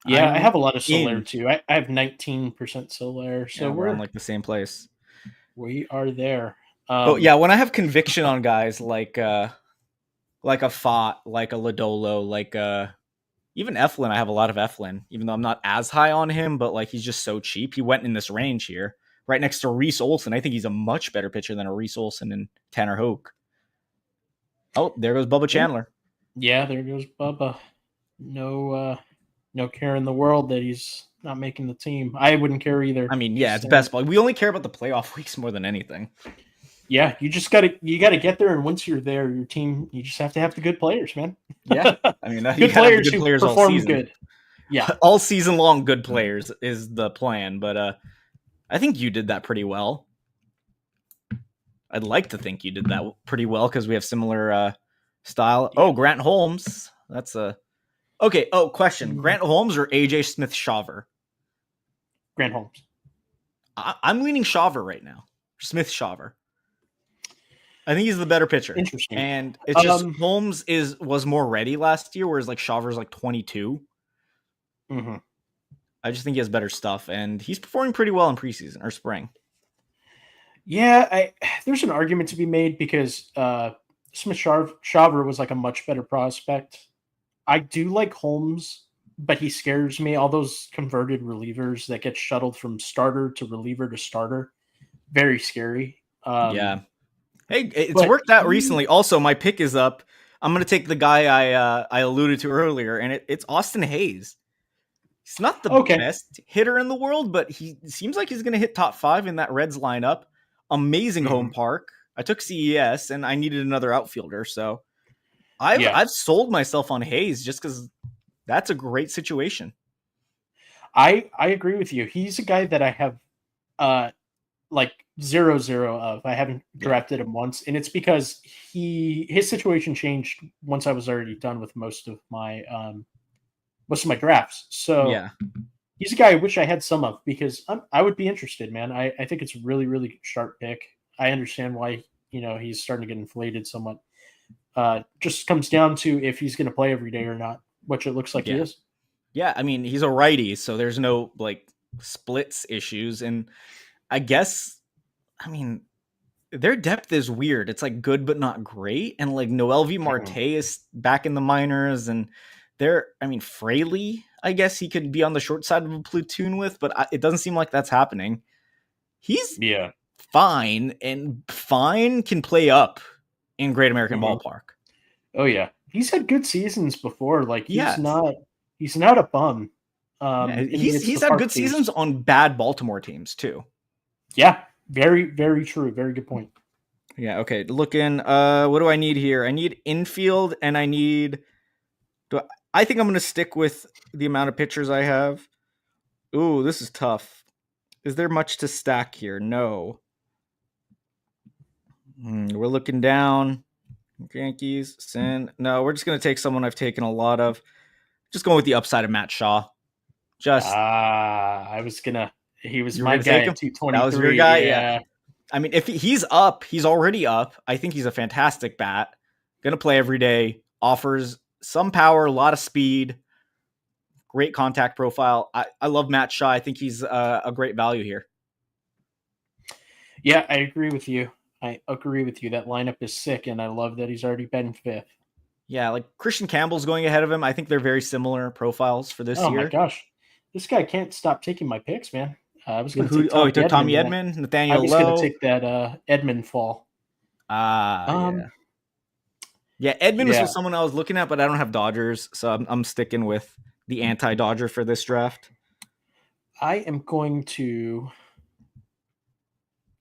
Yeah, I I'm have a lot of Solar in. too. I have 19% Solar. So Yeah, we're on like the same place. we are there. But yeah, when I have conviction on guys like a Fott, like a Lodolo, like even Eflin, I have a lot of Eflin, even though I'm not as high on him, but like he's just so cheap. He went in this range here, right next to Reese Olson. I think he's a much better pitcher than a Reese Olson and Tanner Hoke. Oh, there goes Bubba Chandler. Yeah, there goes Bubba. No care in the world that he's not making the team. I wouldn't care I either. mean, yeah, Just it's best ball. We only care about the playoff weeks more than anything. yeah, you gotta get there, and once you're there, your team you just have to have the good players, man. Yeah, I mean, you Good gotta have the players good who players all perform season. good. Yeah, All season long, good players is the plan. But I think you did that pretty well. I'd like to think you did that pretty well because we have similar style. yeah. Oh, Grant Holmes. That's a okay. Oh, question: Mm, Grant Holmes or AJ Smith Shaver? Grant Holmes. I'm leaning Shaver right now. Smith Shaver. I think he's the better pitcher, Interesting. and it's just Um, Holmes was more ready last year, whereas like Shaver's like 22. mhm. I just think he has better stuff, and he's performing pretty well in preseason or spring. Yeah, there's an argument to be made because Smith Shaver was like a much better prospect I do like Holmes, but he scares me. All those converted relievers that get shuttled from starter to reliever to starter, very scary. Yeah. Hey, it's But worked out he, recently. Also, my pick is up. I'm gonna take the guy I alluded to earlier, and it's Austin Hayes. He's not the okay, best hitter in the world, but he seems like he's gonna hit top 5 in that Reds lineup. Amazing home Mhm. park. I took CES, and I needed another outfielder, so I've Yeah, I've sold myself on Hayes just because that's a great situation. I agree with you. He's a guy that I have uh like 0-0 of. I haven't Yeah, drafted him once, and it's because his situation changed once I was already done with most of my drafts. So yeah, he's a guy I wish I had some of because I would be interested, man. I think it's a really, really sharp pick. I understand why he's starting to get inflated somewhat. Just comes down to if he's going to play every day or not, which it looks like he yeah, is. yeah. I mean, he's a righty, so there's no like splits issues, and I guess I mean their depth is weird. It's like good but not great. And like Noelvi Marte Mhm. is back in the minors, and I mean, Fraley, I guess he could be on the short side of a platoon with, but it doesn't seem like that's happening. He's Yeah. fine, and fine can play up in Great American Mhm. Ballpark. Oh yeah, he's had good seasons before. Like Yes. he's not a bum, Yeah, and he hits he's the had park good seasons fierce. on bad Baltimore teams too. Yeah, very very true. Very good point. Yeah, okay. Looking what do I need here? I need infield and I need do I think I'm going to stick with the amount of pitchers I have. Ooh, this is tough. Is there much to stack here? No. We're looking down. Yankees, Sin. No, we're just going to take someone I've taken a lot of. Just going with the upside of Matt Shaw. Just, I was gonna. He was you were my going to guy take at him? That was your 223. guy? Yeah. Yeah, I mean, if he's up, he's already up. I think he's a fantastic bat. Going to play every day. Offers some power, a lot of speed, great contact profile. I love Matt Shaw. I think he's a great value here. yeah, I agree with you. I agree with you. That lineup is sick, and I love that he's already been fifth. Yeah, like Christian Campbell's going ahead of him. I think they're very similar profiles for this Oh my year. gosh, this guy can't stop taking my picks, man. I was gonna take Who? Oh, he Tommy took Edmond, Tommy and Edmond, I Nathaniel was gonna Lowe. take that Edmond fall. Ah, Um, yeah, yeah. Edmond yeah, was someone I was looking at, but I don't have Dodgers, so I'm sticking with the anti-Dodger for this draft. I am going to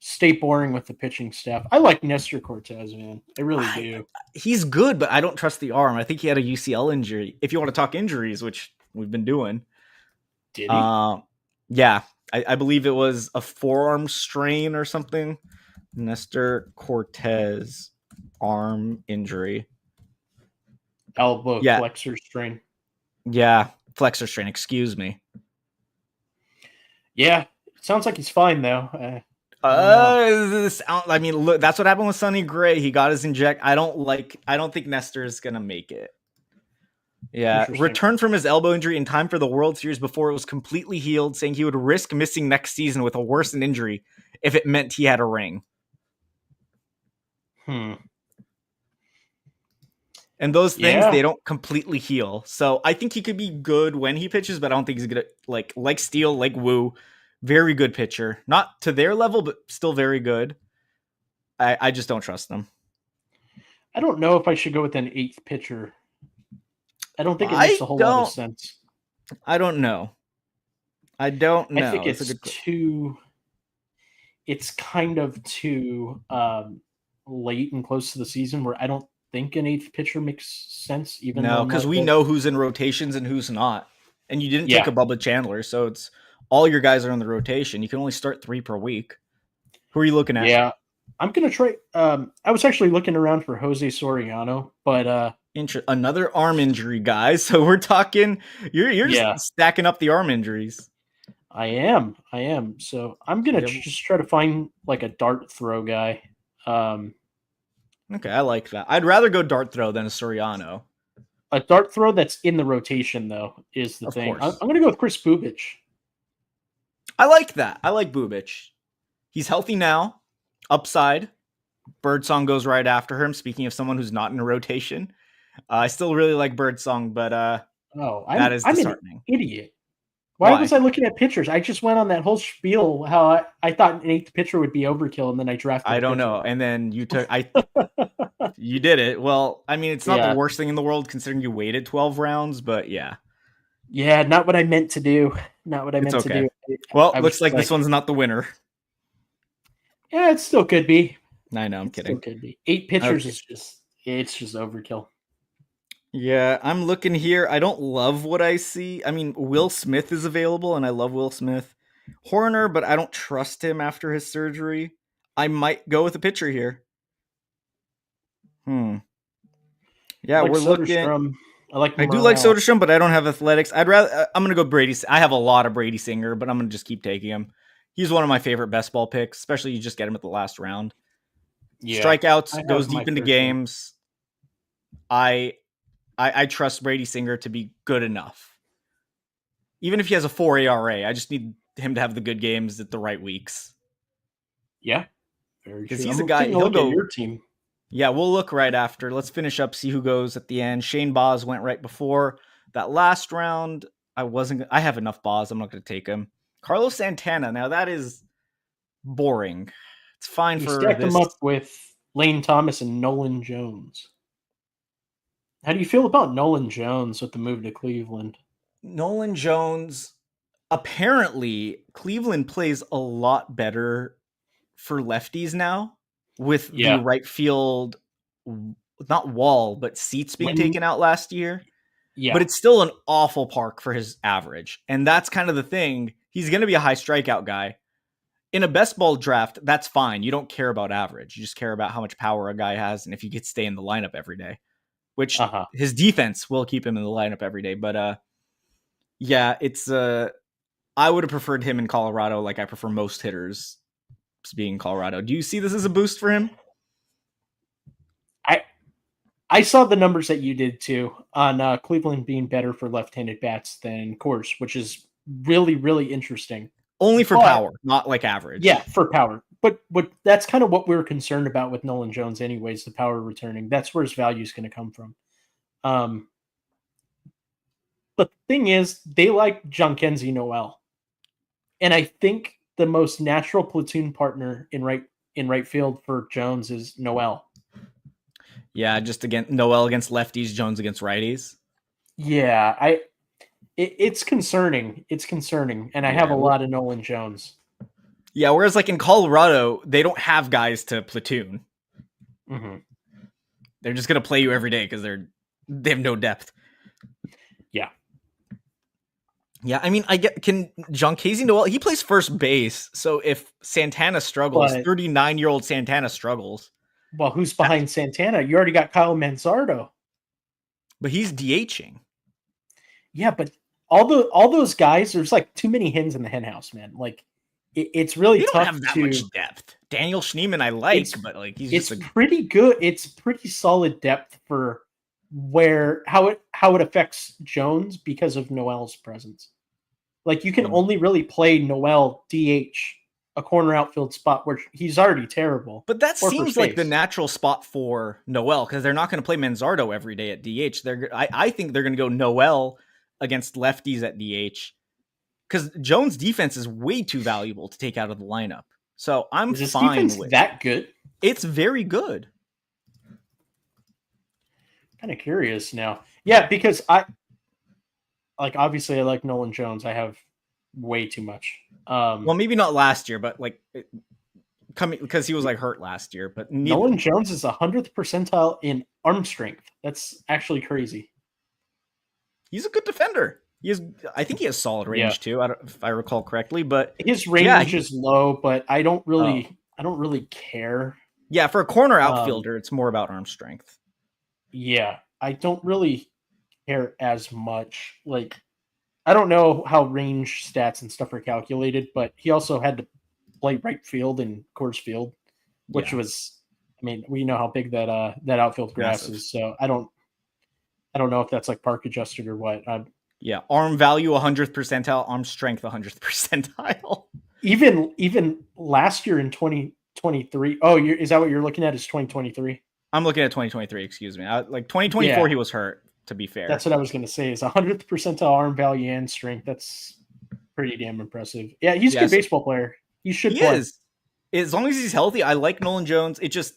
stay boring with the pitching staff. I like Nestor Cortez, man. I really I, do. he's good, but I don't trust the arm. I think he had a UCL injury. If you want to talk injuries, which we've been doing, Did he? uh, yeah, I believe it was a forearm strain or something. Nestor Cortez arm injury. Elbow Yeah, flexor strain. yeah, flexor strain. Excuse me. Yeah, sounds like he's fine though. I don't know. I mean, look, that's what happened with Sonny Gray. He got his inject. I don't think Nestor is gonna make it. Yeah, Interesting. returned from his elbow injury in time for the World Series before it was completely healed, saying he would risk missing next season with a worsened injury if it meant he had a ring. Hmm. And those things, Yeah, they don't completely heal. So I think he could be good when he pitches, but I don't think he's gonna like Steele, like Woo, very good pitcher. Not to their level, but still very good. I just don't trust them. I don't know if I should go with an eighth pitcher. I don't think it makes I a whole lot of don't. sense. I don't know. I don't I think know. It's a good. it's kind of too late and close to the season where I don't think an eighth pitcher makes sense, even No, though because my we know who's in rotations and who's not. And you didn't take yeah, a Bubba Chandler, so it's all your guys are in the rotation. You can only start 3 per week. Who are you looking at? yeah. I'm gonna try. I was actually looking around for Jose Soriano, but Another arm injury, guys. So we're talking. You're just yeah, stacking up the arm injuries. I am. I am. So I'm gonna Yeah. just try to find like a dart throw guy. Um, Okay, I like that. I'd rather go dart throw than a Soriano. a dart throw that's in the rotation though is the Of thing. I'm, course. I'm gonna go with Chris Bubich. I like that. I like Bubich. He's healthy now. Upside. Birdsong goes right after him. Speaking of someone who's not in a rotation. I still really like Birdsong, but Oh, that is I'm an disheartening. idiot. Why Why? was I looking at pitchers? I just went on that whole spiel how I thought an eighth pitcher would be overkill, and then I drafted I a don't pitcher. know. And then you did it. Well, I mean, it's not the Yeah, worst thing in the world considering you waited 12 rounds, but yeah, yeah, not what I meant to do. Not what I it's meant to okay. do. Well, I was looks just like this like, one's not the winner. yeah, it still could be. I know, I'm It still kidding. could be. Eight pitchers Okay. is just overkill. Yeah, I'm looking here. I don't love what I see. I mean, Will Smith is available, and I love Will Smith. Horner, but I don't trust him after his surgery. I might go with a pitcher here. Hmm. I Yeah, like we're looking. Soderstrom. I like I do like Morale. Soderstrom, but I don't have athletics. I'd rather. I'm gonna go Brady. I have a lot of Brady Singer, but I'm gonna just keep taking him. He's one of my favorite best ball picks, especially you just get him at the last round. Yeah, I Strikeouts, have goes my deep into fair share. games. I, I trust Brady Singer to be good enough. Even if he has a 4 ERA, I just need him to have the good games at the right weeks. Yeah, very Because true. he's a I'm guy, taking a he'll look at go. your team. Yeah, we'll look right after. Let's finish up, see who goes at the end. Shane Boz went right before that last round. I have enough Boz. I'm not going to take him. Carlos Santana. Now that is boring. It's fine You for stacked them this. up with Lane Thomas and Nolan Jones. How do you feel about Nolan Jones with the move to Cleveland? Nolan Jones. Apparently, Cleveland plays a lot better for lefties now with the Yeah, right field, not wall, but seats being when taken out last year. But yeah, it's still an awful park for his average. And that's kind of the thing. He's going to be a high strikeout guy. In a best ball draft, that's fine. You don't care about average. You just care about how much power a guy has and if he could stay in the lineup every day, which uh-huh. his defense will keep him in the lineup every day. But yeah, it's I would have preferred him in Colorado like I prefer most hitters being in Colorado. Do you see this as a boost for him? I I saw the numbers that you did too on Cleveland being better for left-handed bats than Coors, which is really really interesting. Only for But power, not like yeah, average. for power. But that's kind of what we were concerned about with Nolan Jones, anyways. The power returning. That's where his value is going to come from. Um, but the thing is, they like Kenzie Noel, and I think the most natural platoon partner in right field for Jones is Noel. Yeah, just again Noel against lefties, Jones against righties. Yeah, it's concerning. It's concerning, and I have a Yeah, lot of Nolan Jones. yeah. Whereas like in Colorado, they don't have guys to platoon. Mm-hmm. They're just gonna play you every day because they have no depth. Yeah, Yeah, I mean, I get can Casey Noel. He plays first base, so if Santana struggles, but 39-year-old Santana struggles, well, who's behind Santana? You already got Kyle Manzardo. but he's DHing. Yeah, but all those guys, there's like too many hens in the henhouse, man. Like it's really They don't tough have that to. much depth. Daniel Schneemann, I It's like, but like he's it's just a pretty good. It's pretty solid depth for how it affects Jones because of Noel's presence. Like you can only really play Noel DH a corner outfield spot where he's already terrible, But that or first seems like the base. natural spot for Noel because they're not going to play Manzardo every day at DH. I think they're going to go Noel against lefties at DH because Jones' defense is way too valuable to take out of the lineup. So I'm Is this fine defense with that good? it's very good. Kind of curious now. Yeah, because I like obviously I like Nolan Jones. I have way too much. Well, maybe not last year, but like coming because he was like hurt last year. But neither, Nolan Jones is 100th percentile in arm strength. That's actually crazy. he's a good defender. I think he has solid Yeah, range too. If I recall correctly, but his yeah, range is low, but I don't oh, really care. yeah, for a corner Um, outfielder, it's more about arm strength. yeah, I don't really care as much. Like I don't know how range stats and stuff are calculated, but he also had to play right field in Coors Field, which Yeah, was, I mean, we know how big that outfield grass massive. is. So I don't know if that's like park adjusted or what. Yeah, arm value 100th percentile, arm strength 100th percentile. Even last year in 2023. Oh, is that what you're looking at? Is 2023? I'm looking at 2023. Excuse me. Like 2024, Yeah, he was hurt. To be fair, that's what I was going to say. Is 100th percentile arm value and strength. That's pretty damn impressive. Yeah, he's a good yes, baseball player. He should he play. is. As long as he's healthy, I like Nolan Jones. It just,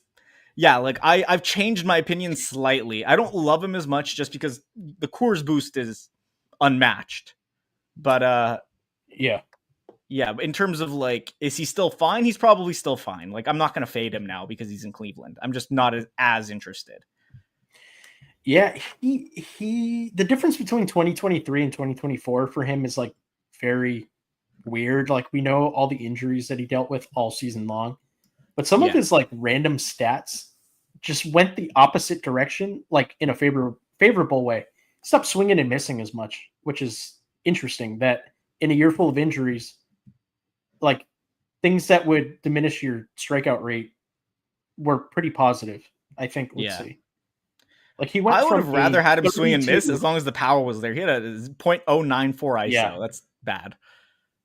yeah, like I've changed my opinion slightly. I don't love him as much just because the Coors boost is unmatched. But Yeah. yeah, in terms of like, is he still fine? He's probably still fine. Like, I'm not going to fade him now because he's in Cleveland. I'm just not as interested. Yeah, he the difference between 2023 and 2024 for him is like very weird. Like we know all the injuries that he dealt with all season long, but some of Yeah. his like random stats just went the opposite direction, like in a favorable way. Stopped swinging and missing as much, which is interesting. That in a year full of injuries, like things that would diminish your strikeout rate were pretty positive. I think. Let's Yeah. see. Like he went I would from have rather a had him swing and miss 32 as long as the power was there. He had a .094 ISO. Yeah. That's bad.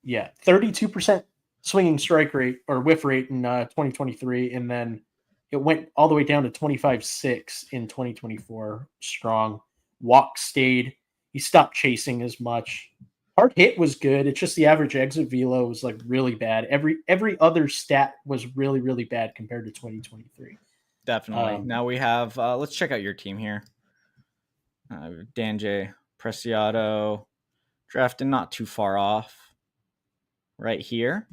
Yeah, 32% swinging strike rate or whiff rate in 2023, and then it went all the way down to 25.6 in 2024. Strong walk stayed. He stopped chasing as much. Hard hit was good. It's just the average exit velo was like really bad. Every other stat was really bad compared to 2023. Definitely. Now we have. Let's check out your team here. Dan Preciado, drafted not too far off. Right here.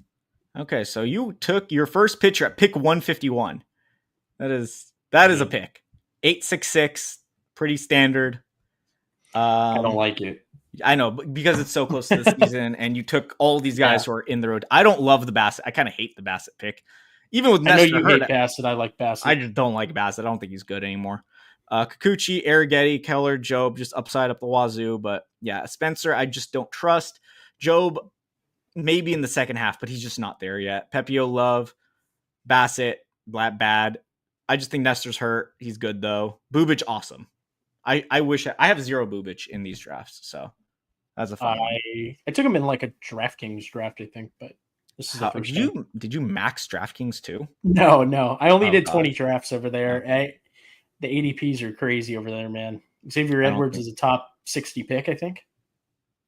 Okay, so you took your first pitcher at pick 151. That is a pick. 866, pretty standard. I don't like it. I know, because it's so close to the season, and you took all these guys who are in the road. I don't love the Bassett. I kind of hate the Bassett pick. Even with Nestor I know you hurt, hate Bassett. I like Bassett. I just don't like Bassett. I don't think he's good anymore. Kikuchi, Arrighetti, Keller, Job, just upside up the wazoo. But yeah, Spencer, I just don't trust. Job, maybe in the second half, but he's just not there yet. Pepio, love. Bassett, bad. I just think Nestor's hurt. He's good though. Bubic, awesome. I wish I have 0 Bubic in these drafts, so that's a fun one. I took him in like a DraftKings draft, I think, but this is the first time. Did you max DraftKings too? No. I only did God. 20 drafts over there. Okay. The ADPs are crazy over there, man. Xavier Edwards is a top 60 pick, I think.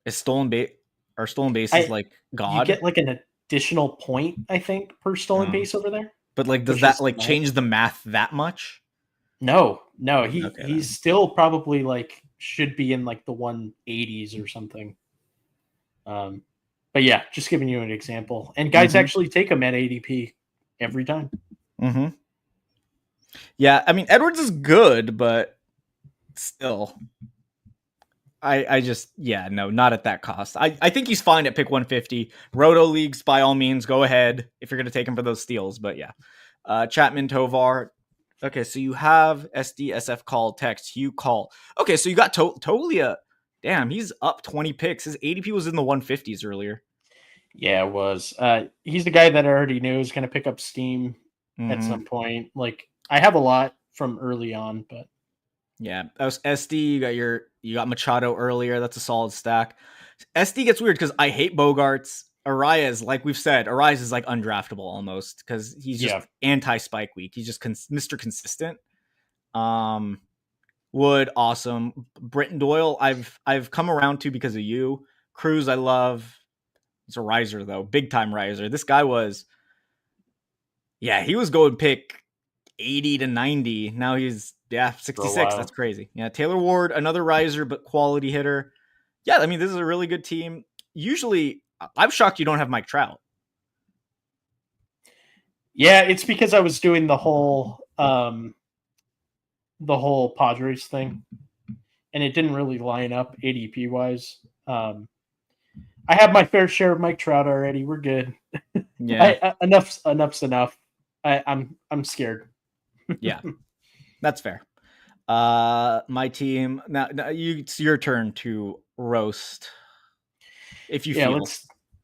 Is stolen bases like God? You get like an additional point, I think, per stolen base over there. But like, does that like change the math that much? No. He's still probably like should be in like the 180s or something. But yeah, just giving you an example. And guys actually take him at ADP every time. Mm-hmm. Yeah, I mean, Edwards is good, but still, I just, no, not at that cost. I think he's fine at pick 150. Roto leagues, by all means, go ahead if you're going to take him for those steals. But yeah, Chapman, Tovar. Okay, so you have SDSF call, text, you call. Okay, so you got Tolia. Damn, he's up 20 picks. His ADP was in the 150s earlier. Yeah, it was. He's the guy that I already knew is going to pick up steam at some point. Like, I have a lot from early on, but yeah, that was SD. You got Machado earlier. That's a solid stack. SD gets weird because I hate Bogarts. Arias, like we've said, Arias is like undraftable almost because he's just anti-spike week. He's just Mr. Consistent. Wood, awesome. Britton Doyle, I've come around to because of you. Cruz, I love. He's a riser though, big time riser. This guy was, he was going pick 80 to 90. Now he's 66. That's crazy. Yeah, Taylor Ward, another riser but quality hitter. Yeah, I mean, this is a really good team. Usually, I'm shocked you don't have Mike Trout. Yeah, it's because I was doing the whole Padres thing, and it didn't really line up ADP wise. I have my fair share of Mike Trout already. We're good. Yeah, enough's enough. I'm scared. Yeah, that's fair. My team now. It's your turn to roast. If you feel.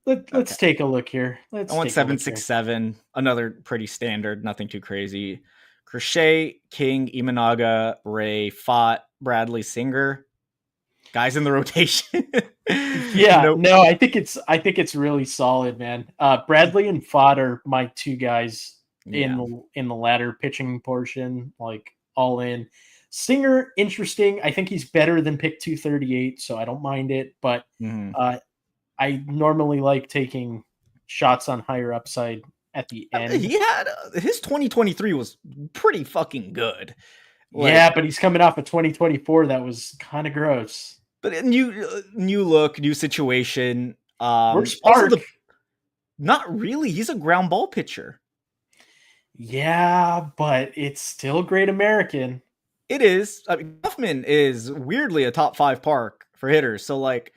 Let's take a look here. I want 767. Another pretty standard. Nothing too crazy. Crochet, King, Imanaga, Ray, Fott, Bradley, Singer. Guys in the rotation. No, I think it's really solid, man. Bradley and Fott are my two guys in the latter pitching portion. Like all in. Singer, interesting. I think he's better than pick 238, so I don't mind it. But I normally like taking shots on higher upside at the end. He had his 2023 was pretty fucking good. Yeah, but he's coming off of 2024 that was kind of gross. But a new look, new situation. Where's Park? Not really. He's a ground ball pitcher. Yeah, but it's still Great American. It is. I mean, Huffman is weirdly a top 5 park for hitters. So, like,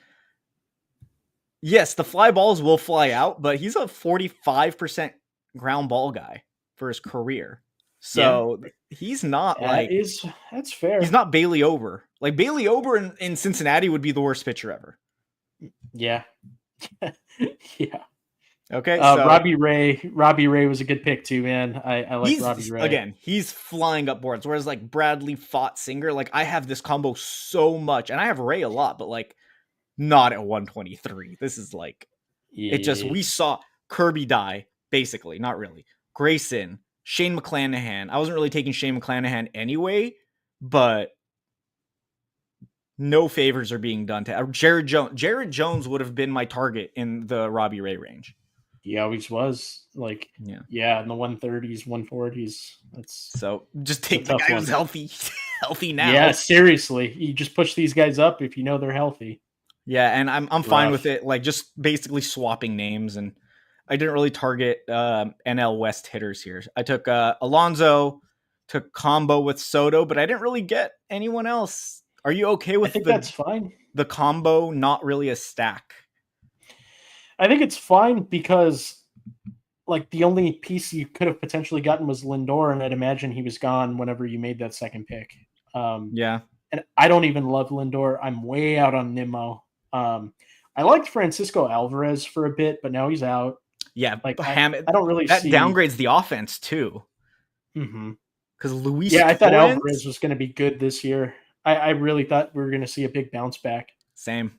yes, the fly balls will fly out, but he's a 45% ground ball guy for his career. So he's not that's fair. He's not Bailey Ober. Like Bailey Ober in Cincinnati would be the worst pitcher ever. Yeah. Yeah. Okay. So Robbie Ray was a good pick too, man. I like Robbie Ray. Again, he's flying up boards. Whereas like Bradley fought Singer, like I have this combo so much, and I have Ray a lot, but like not at 123. This is like we saw Kirby die, basically. Not really. Grayson, Shane McClanahan. I wasn't really taking Shane McClanahan anyway, but no favors are being done to Jared Jones. Jared Jones would have been my target in the Robbie Ray range. He always was. Like, in the 130s, 140s. That's so just take the guy who's healthy now. Yeah, seriously. You just push these guys up if you know they're healthy. Yeah, and I'm fine with it. Like just basically swapping names, and I didn't really target NL West hitters here. I took Alonso, took combo with Soto, but I didn't really get anyone else. Are you okay with that's fine. The combo not really a stack? I think it's fine because like the only piece you could have potentially gotten was Lindor, and I'd imagine he was gone whenever you made that second pick. And I don't even love Lindor. I'm way out on Nimmo. I liked Francisco Alvarez for a bit, but now he's out. Yeah, like I don't really that see downgrades the offense too. Mm-hmm. Because Luis, I thought Alvarez was going to be good this year. I really thought we were going to see a big bounce back. Same.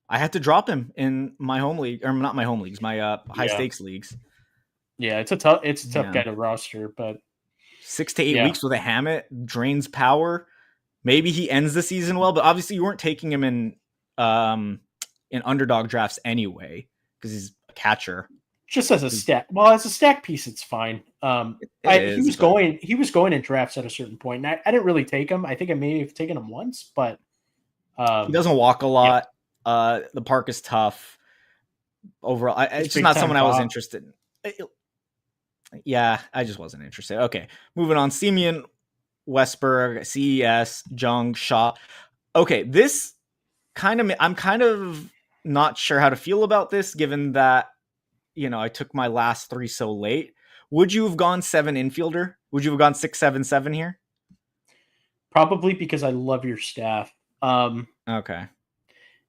I had to drop him in my home league, or not my home leagues, my high stakes leagues. Yeah, it's a tough guy to roster, but 6 to 8 weeks with a Hammett drains power. Maybe he ends the season well, but obviously you weren't taking him in underdog drafts anyway because he's a catcher. Just as a stack. Well, as a stack piece, it's fine. He was going in drafts at a certain point, and I didn't really take him. I think I may have taken him once, but he doesn't walk a lot. The park is tough. Overall, it's just not someone I was interested in. Yeah, I just wasn't interested. Okay, moving on. Simeon, Westberg, CES, Jung, Shaw. Okay, this I'm kind of not sure how to feel about this, given that I took my last 3 so late. Would you have gone 7 infielder? Would you have gone 6, 7, 7 here? Probably because I love your staff. Okay.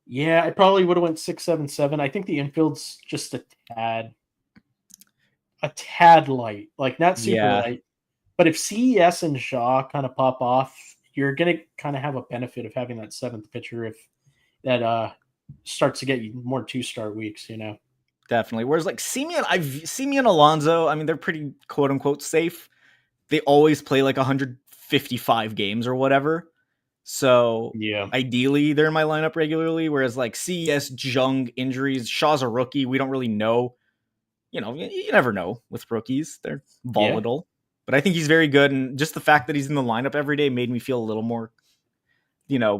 Yeah, I probably would have went 6, 7, 7. I think the infield's just a tad light, like not super light. But if CES and Shaw kind of pop off, you're going to kind of have a benefit of having that 7th pitcher if that starts to get you more 2-star weeks, Definitely. Whereas like Simeon Alonso, I mean, they're pretty quote unquote safe. They always play like 155 games or whatever. So ideally they're in my lineup regularly. Whereas like CES, Jung, injuries, Shaw's a rookie. We don't really know. You never know with rookies. They're volatile. But I think he's very good. And just the fact that he's in the lineup every day made me feel a little more, a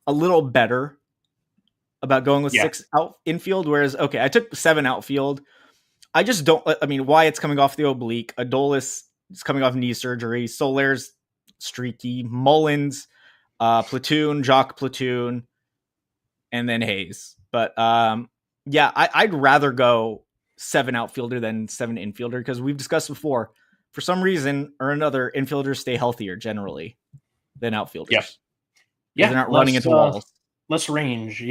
little better about going with 6 out infield. Whereas, okay, I took 7 outfield. I just don't, Wyatt's coming off the oblique. Adolis is coming off knee surgery. Soler's streaky. Mullins, Platoon, Jock Platoon, and then Hayes. But I'd rather go 7 outfielder than 7 infielder because we've discussed before, for some reason or another, infielders stay healthier generally than outfielders. Yeah. They're not running into walls. Less range,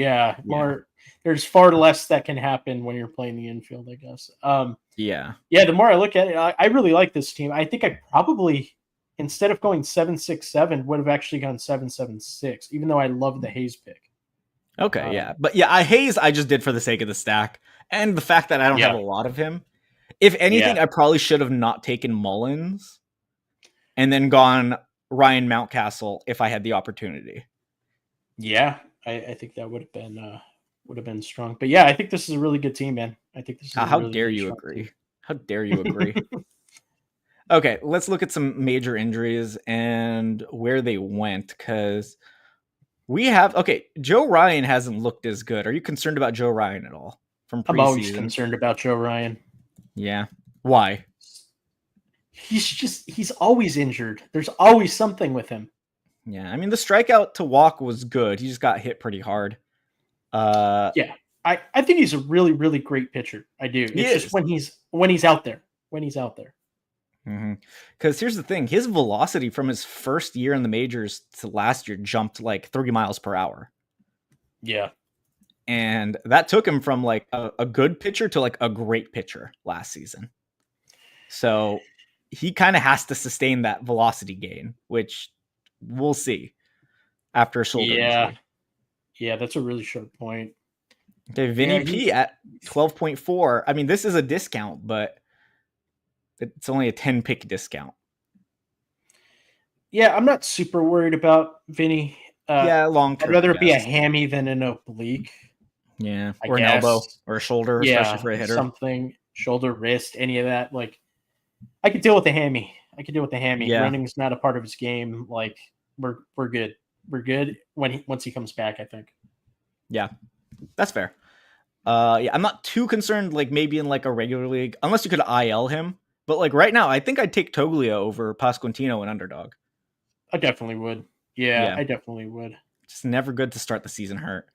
more. There's far less that can happen when you're playing the infield, I guess. The more I look at it, I really like this team. I think I probably, instead of going 7-6-7, would have actually gone 7-7-6, even though I love the Hayes pick. Okay, but Hayes I just did for the sake of the stack and the fact that I don't have a lot of him. If anything, I probably should have not taken Mullins and then gone Ryan Mountcastle if I had the opportunity. Yeah, I think that would have been strong. But yeah, I think this is a really good team, man. I think this is a How really, dare really you strong agree? team. How dare you agree? Okay, let's look at some major injuries and where they went because Joe Ryan hasn't looked as good. Are you concerned about Joe Ryan at all from I'm always preseason? concerned about Joe Ryan. Yeah. Why? He's always injured. There's always something with him. Yeah, I mean the strikeout to walk was good. He just got hit pretty hard. Yeah. I think he's a really, really great pitcher. I do. He It's just is. when he's out there. When he's out there. Because here's the thing: his velocity from his first year in the majors to last year jumped like 3 miles per hour. Yeah. And that took him from like a good pitcher to like a great pitcher last season. So he kind of has to sustain that velocity gain, which we'll see after a shoulder injury. Yeah, that's a really sharp point. Okay, Yeah, Vinny P at 12.4. I mean, this is a discount, but it's only a 10 pick discount. yeah, I'm not super worried about Vinny. Yeah, long I'd term, I rather it be a guess. hammy than an oblique. Yeah, I or an guess. elbow or a shoulder, especially Yeah, for a hitter. something shoulder, wrist, any of that. Like, I could deal with the hammy. Yeah. Running's not a part of his game. Like, we're good. We're good once he comes back, I think. Yeah, that's fair. Yeah, I'm not too concerned. Like maybe in like a regular league, unless you could IL him. But like right now, I think I'd take Toglia over Pasquantino and underdog. I definitely would. Yeah, Yeah, I definitely would. just never good to start the season hurt.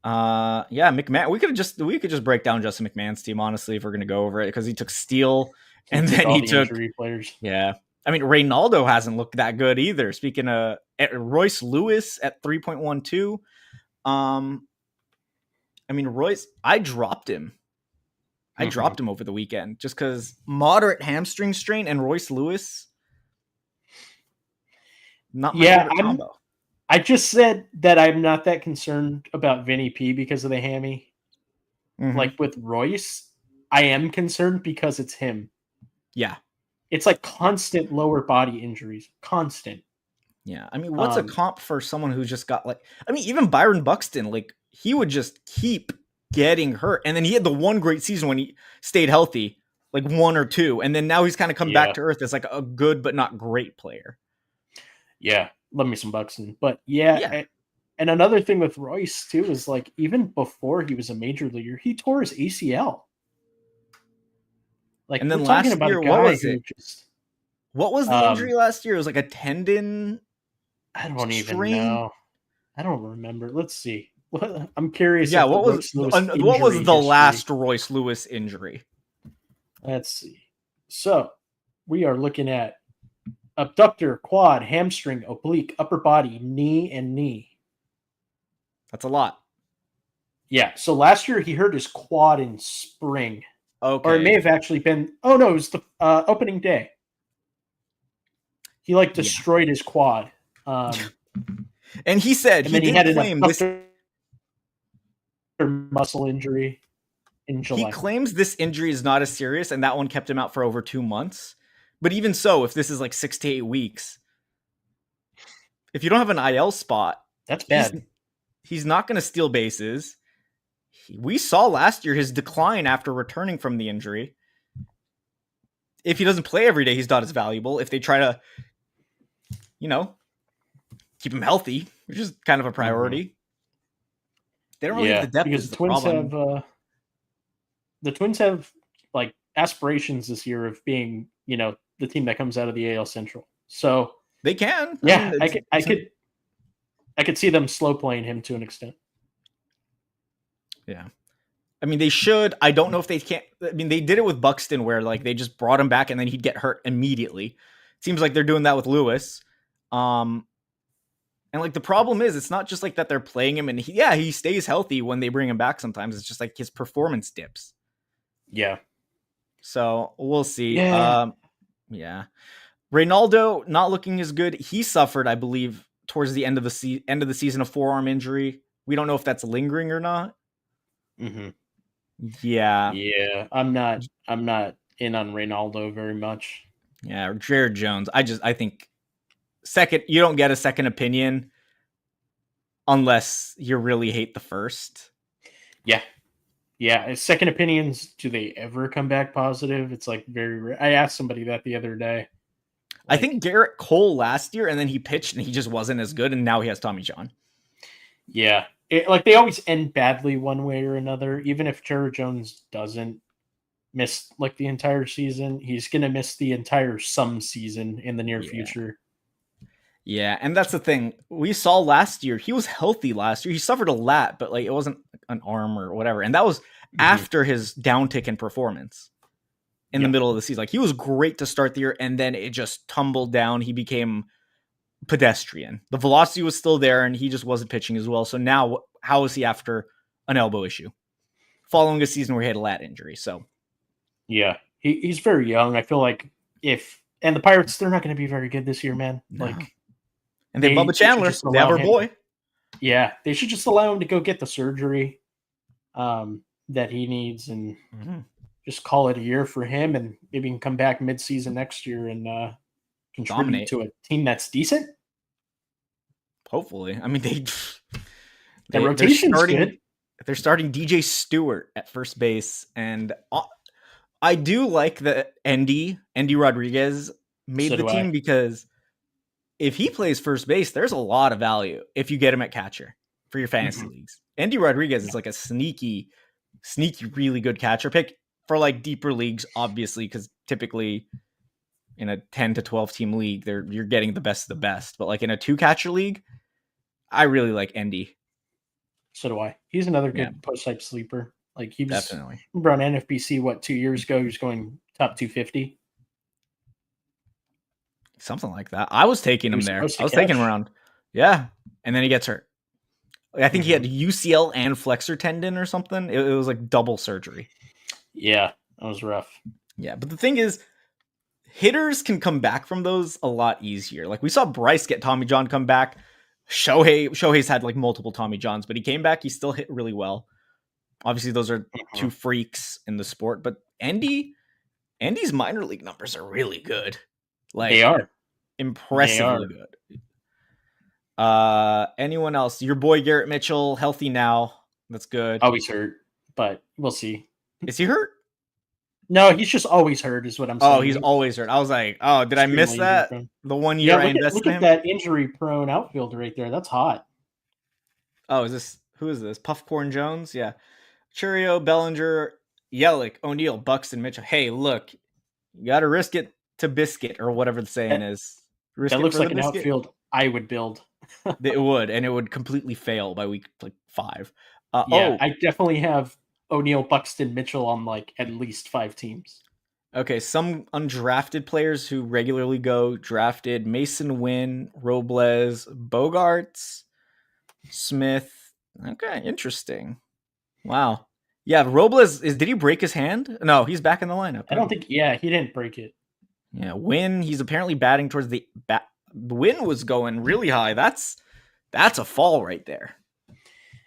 Yeah, McMahon. We could just break down Justin McMahon's team honestly if we're gonna go over it because he took Steele He and took then all he the took injury players. yeah. I mean, Reynaldo hasn't looked that good either. Speaking of Royce Lewis at 3.12. I mean, Royce, I dropped him. I dropped him over the weekend just because moderate hamstring strain and Royce Lewis, not my favorite combo. I just said that I'm not that concerned about Vinny P because of the hammy. Mm-hmm. Like with Royce, I am concerned because it's him. Yeah. It's like constant lower body injuries. Constant. Yeah. I mean, what's a comp for someone who's just got like, I mean, even Byron Buxton, like he would just keep getting hurt. And then he had the one great season when he stayed healthy, like 1 or 2. And then now he's kind of come back to earth as like a good, but not great player. Yeah. Love me some Buxton. But yeah. And another thing with Royce too is like, even before he was a major leaguer, he tore his ACL. Like, and then we're last talking about year, a guy what was who it? just, What was the injury last year? It was like a tendon. I don't even know. I don't remember. Let's see. I'm curious. Yeah, what was the last Royce Lewis injury? Let's see. So we are looking at abductor, quad, hamstring, oblique, upper body, knee, and knee. That's a lot. Yeah. So last year he hurt his quad in spring. Okay. Or it may have actually been. Oh no, it was the opening day. He like destroyed his quad. And he said he did claim this muscle injury in July. He claims this injury is not as serious, and that one kept him out for over 2 months. But even so, if this is like 6 to 8 weeks, if you don't have an IL spot, that's bad. He's not going to steal bases. We saw last year his decline after returning from the injury. If he doesn't play every day, he's not as valuable. If they try to, keep him healthy, which is kind of a priority. They don't really have the depth. Because the Twins have like aspirations this year of being, the team that comes out of the AL Central. So they can. Yeah, I could see them slow playing him to an extent. Yeah. I mean, they should. I don't know if they can't. I mean, they did it with Buxton where like they just brought him back and then he'd get hurt immediately. Seems like they're doing that with Lewis. And like the problem is it's not just like that they're playing him and he stays healthy when they bring him back sometimes. It's just like his performance dips. Yeah. So we'll see. Yeah. Reynaldo not looking as good. He suffered, I believe, towards the end of the season a forearm injury. We don't know if that's lingering or not. Mm-hmm. Yeah. Yeah. I'm not in on Reynaldo very much. Yeah. Jared Jones. I think second, you don't get a second opinion unless you really hate the first. Yeah. Yeah. Second opinions, do they ever come back positive? It's like very rare. I asked somebody that the other day. I think Garrett Cole last year, and then he pitched and he just wasn't as good, and now he has Tommy John. Yeah. Like they always end badly one way or another. Even if Jared Jones doesn't miss like the entire season, he's going to miss the entire some season in the near future. Yeah, and that's the thing. We saw last year, he was healthy last year. He suffered a lat, but like it wasn't an arm or whatever. And that was after his downtick in performance in the middle of the season. Like he was great to start the year, and then it just tumbled down. He became pedestrian. The velocity was still there, and he just wasn't pitching as well. So now, how is he after an elbow issue? Following a season where he had a lat injury. So yeah, he's very young. I feel like and the Pirates, they're not going to be very good this year, man. No. Like, and they Bubba Chandler, they have our boy. Yeah, they should just allow him to go get the surgery that he needs, and just call it a year for him, and maybe he can come back mid-season next year and contribute to a team that's decent. Hopefully, I mean the rotation's good. They're starting DJ Stewart at first base, and I do like that Andy Rodriguez made the team because if he plays first base, there's a lot of value if you get him at catcher for your fantasy leagues. Andy Rodriguez is like a sneaky, really good catcher pick for like deeper leagues, obviously, because typically in a 10 to 12 team league, you're getting the best of the best. But like in a 2-catcher league, I really like Andy. So do I. He's another good post-type sleeper. Like he was definitely on NFBC 2 years ago. He was going top 250. Something like that. I was taking him there. I was taking him around. Yeah. And then he gets hurt. I think he had UCL and flexor tendon or something. It was like double surgery. Yeah, that was rough. Yeah, but the thing is, hitters can come back from those a lot easier. Like we saw Bryce get Tommy John come back. Shohei's had like multiple Tommy Johns, but he came back. He still hit really well. Obviously, those are two freaks in the sport. But Andy's minor league numbers are really good. Like they are impressively good. Anyone else? Your boy Garrett Mitchell, healthy now. That's good. Always hurt, but we'll see. Is he hurt? No, he's just always hurt, is what I'm saying. Oh, he's always hurt. I was like, oh, did I miss that? The 1 year I invested look at that injury-prone outfielder right there. That's hot. Oh, who is this? Puffcorn Jones? Yeah. Churio, Bellinger, Yelich, O'Neill, Buxton, Mitchell. Hey, look, you got to risk it to biscuit, or whatever the saying is. That looks like an outfield I would build. It would, and it would completely fail by week like 5. I definitely have O'Neill, Buxton, Mitchell on like at least 5 teams. Okay, some undrafted players who regularly go drafted: Mason Wynn, Robles, Bogarts, Smith. Okay, interesting. Wow. Yeah, Robles did he break his hand? No, he's back in the lineup. I don't think. Yeah, he didn't break it. Yeah, Wynn. He's apparently batting towards the bat. Wynn was going really high. That's a fall right there.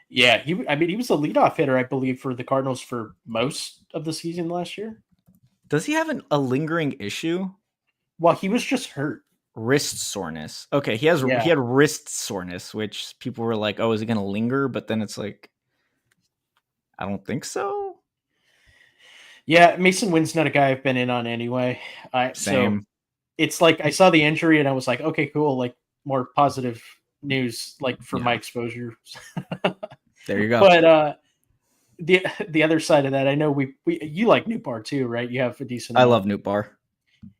Yeah, he was a leadoff hitter, I believe, for the Cardinals for most of the season last year. Does he have a lingering issue? Well, he was just hurt. Wrist soreness. Okay, he had wrist soreness, which people were like, "Oh, is it going to linger?" But then it's like, I don't think so. Yeah, Mason Wynn's not a guy I've been in on anyway. Same. So it's like I saw the injury and I was like, okay, cool. Like more positive news, like for my exposure. There you go. But the other side of that, I know you like Nootbaar too, right? You have a decent. I love Nootbaar.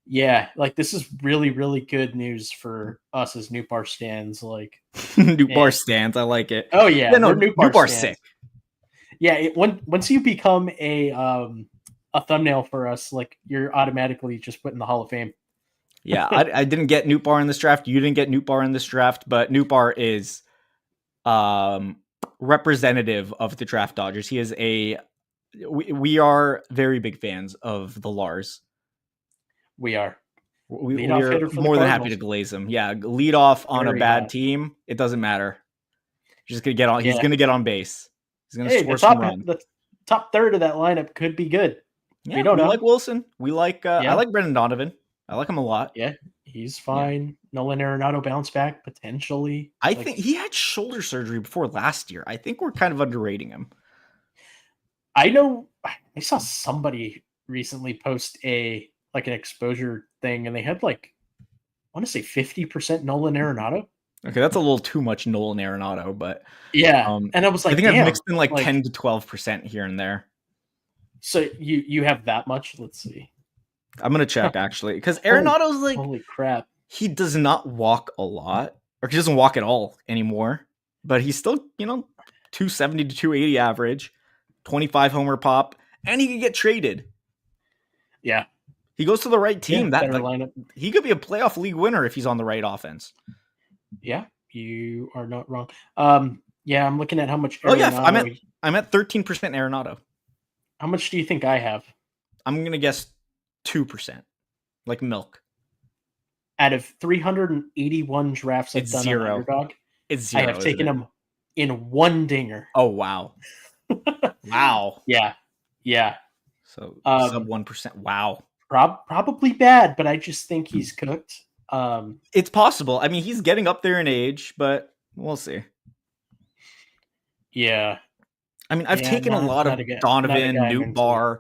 Yeah, like this is really, really good news for us as Nootbaar stands. Like Nootbaar stands, I like it. Oh yeah, no, Nootbaar's sick. Yeah, once you become a thumbnail for us, like you're automatically just put in the Hall of Fame. Yeah, I didn't get Nootbaar in this draft. You didn't get Nootbaar in this draft, but Nootbaar is representative of the Draft Dodgers. He is we are very big fans of the Lars. We are. We are more than happy to glaze him. Yeah, lead off on a bad team. It doesn't matter. He's just gonna get on. He's gonna get on base. He's gonna score some runs. The top third of that lineup could be good. Yeah, we like Wilson. We like. I like Brendan Donovan. I like him a lot. Yeah, he's Yeah. fine. Nolan Arenado bounce back potentially. I think he had shoulder surgery before last year. I think we're kind of underrating him. I know I saw somebody recently post an exposure thing, and they had I want to say 50% Nolan Arenado. Okay, that's a little too much Nolan Arenado, but Yeah, and I was I like, think I've damn, mixed in like 10 to 12% here and there. So you have that much? Let's see. I'm gonna check actually, because Holy, Arenado's like, holy crap! he does not walk a lot, or he doesn't walk at all anymore. But he's still, 270 to 280 average, 25 homer pop, and he could get traded. Yeah, He goes to the right yeah, team. That better lineup. he could be a playoff league winner if he's on the right offense. Yeah, you are not wrong. Yeah, I'm looking at how much Oh yeah, Arenado. I'm at 13% Arenado. How much do you think I have? I'm gonna guess 2%, like milk. Out of 381 drafts I've It's done on 0. Underdog, It's I 0, have isn't taken it? him in one dinger. Oh wow, wow. Yeah, yeah. So sub Um, 1%. Wow. probably bad, but I just think he's cooked. It's possible. I mean, he's getting up there in age, but we'll see. Yeah, I mean, I've taken a lot not of a guy. Not a Donovan, guy I'm into. Nootbaar,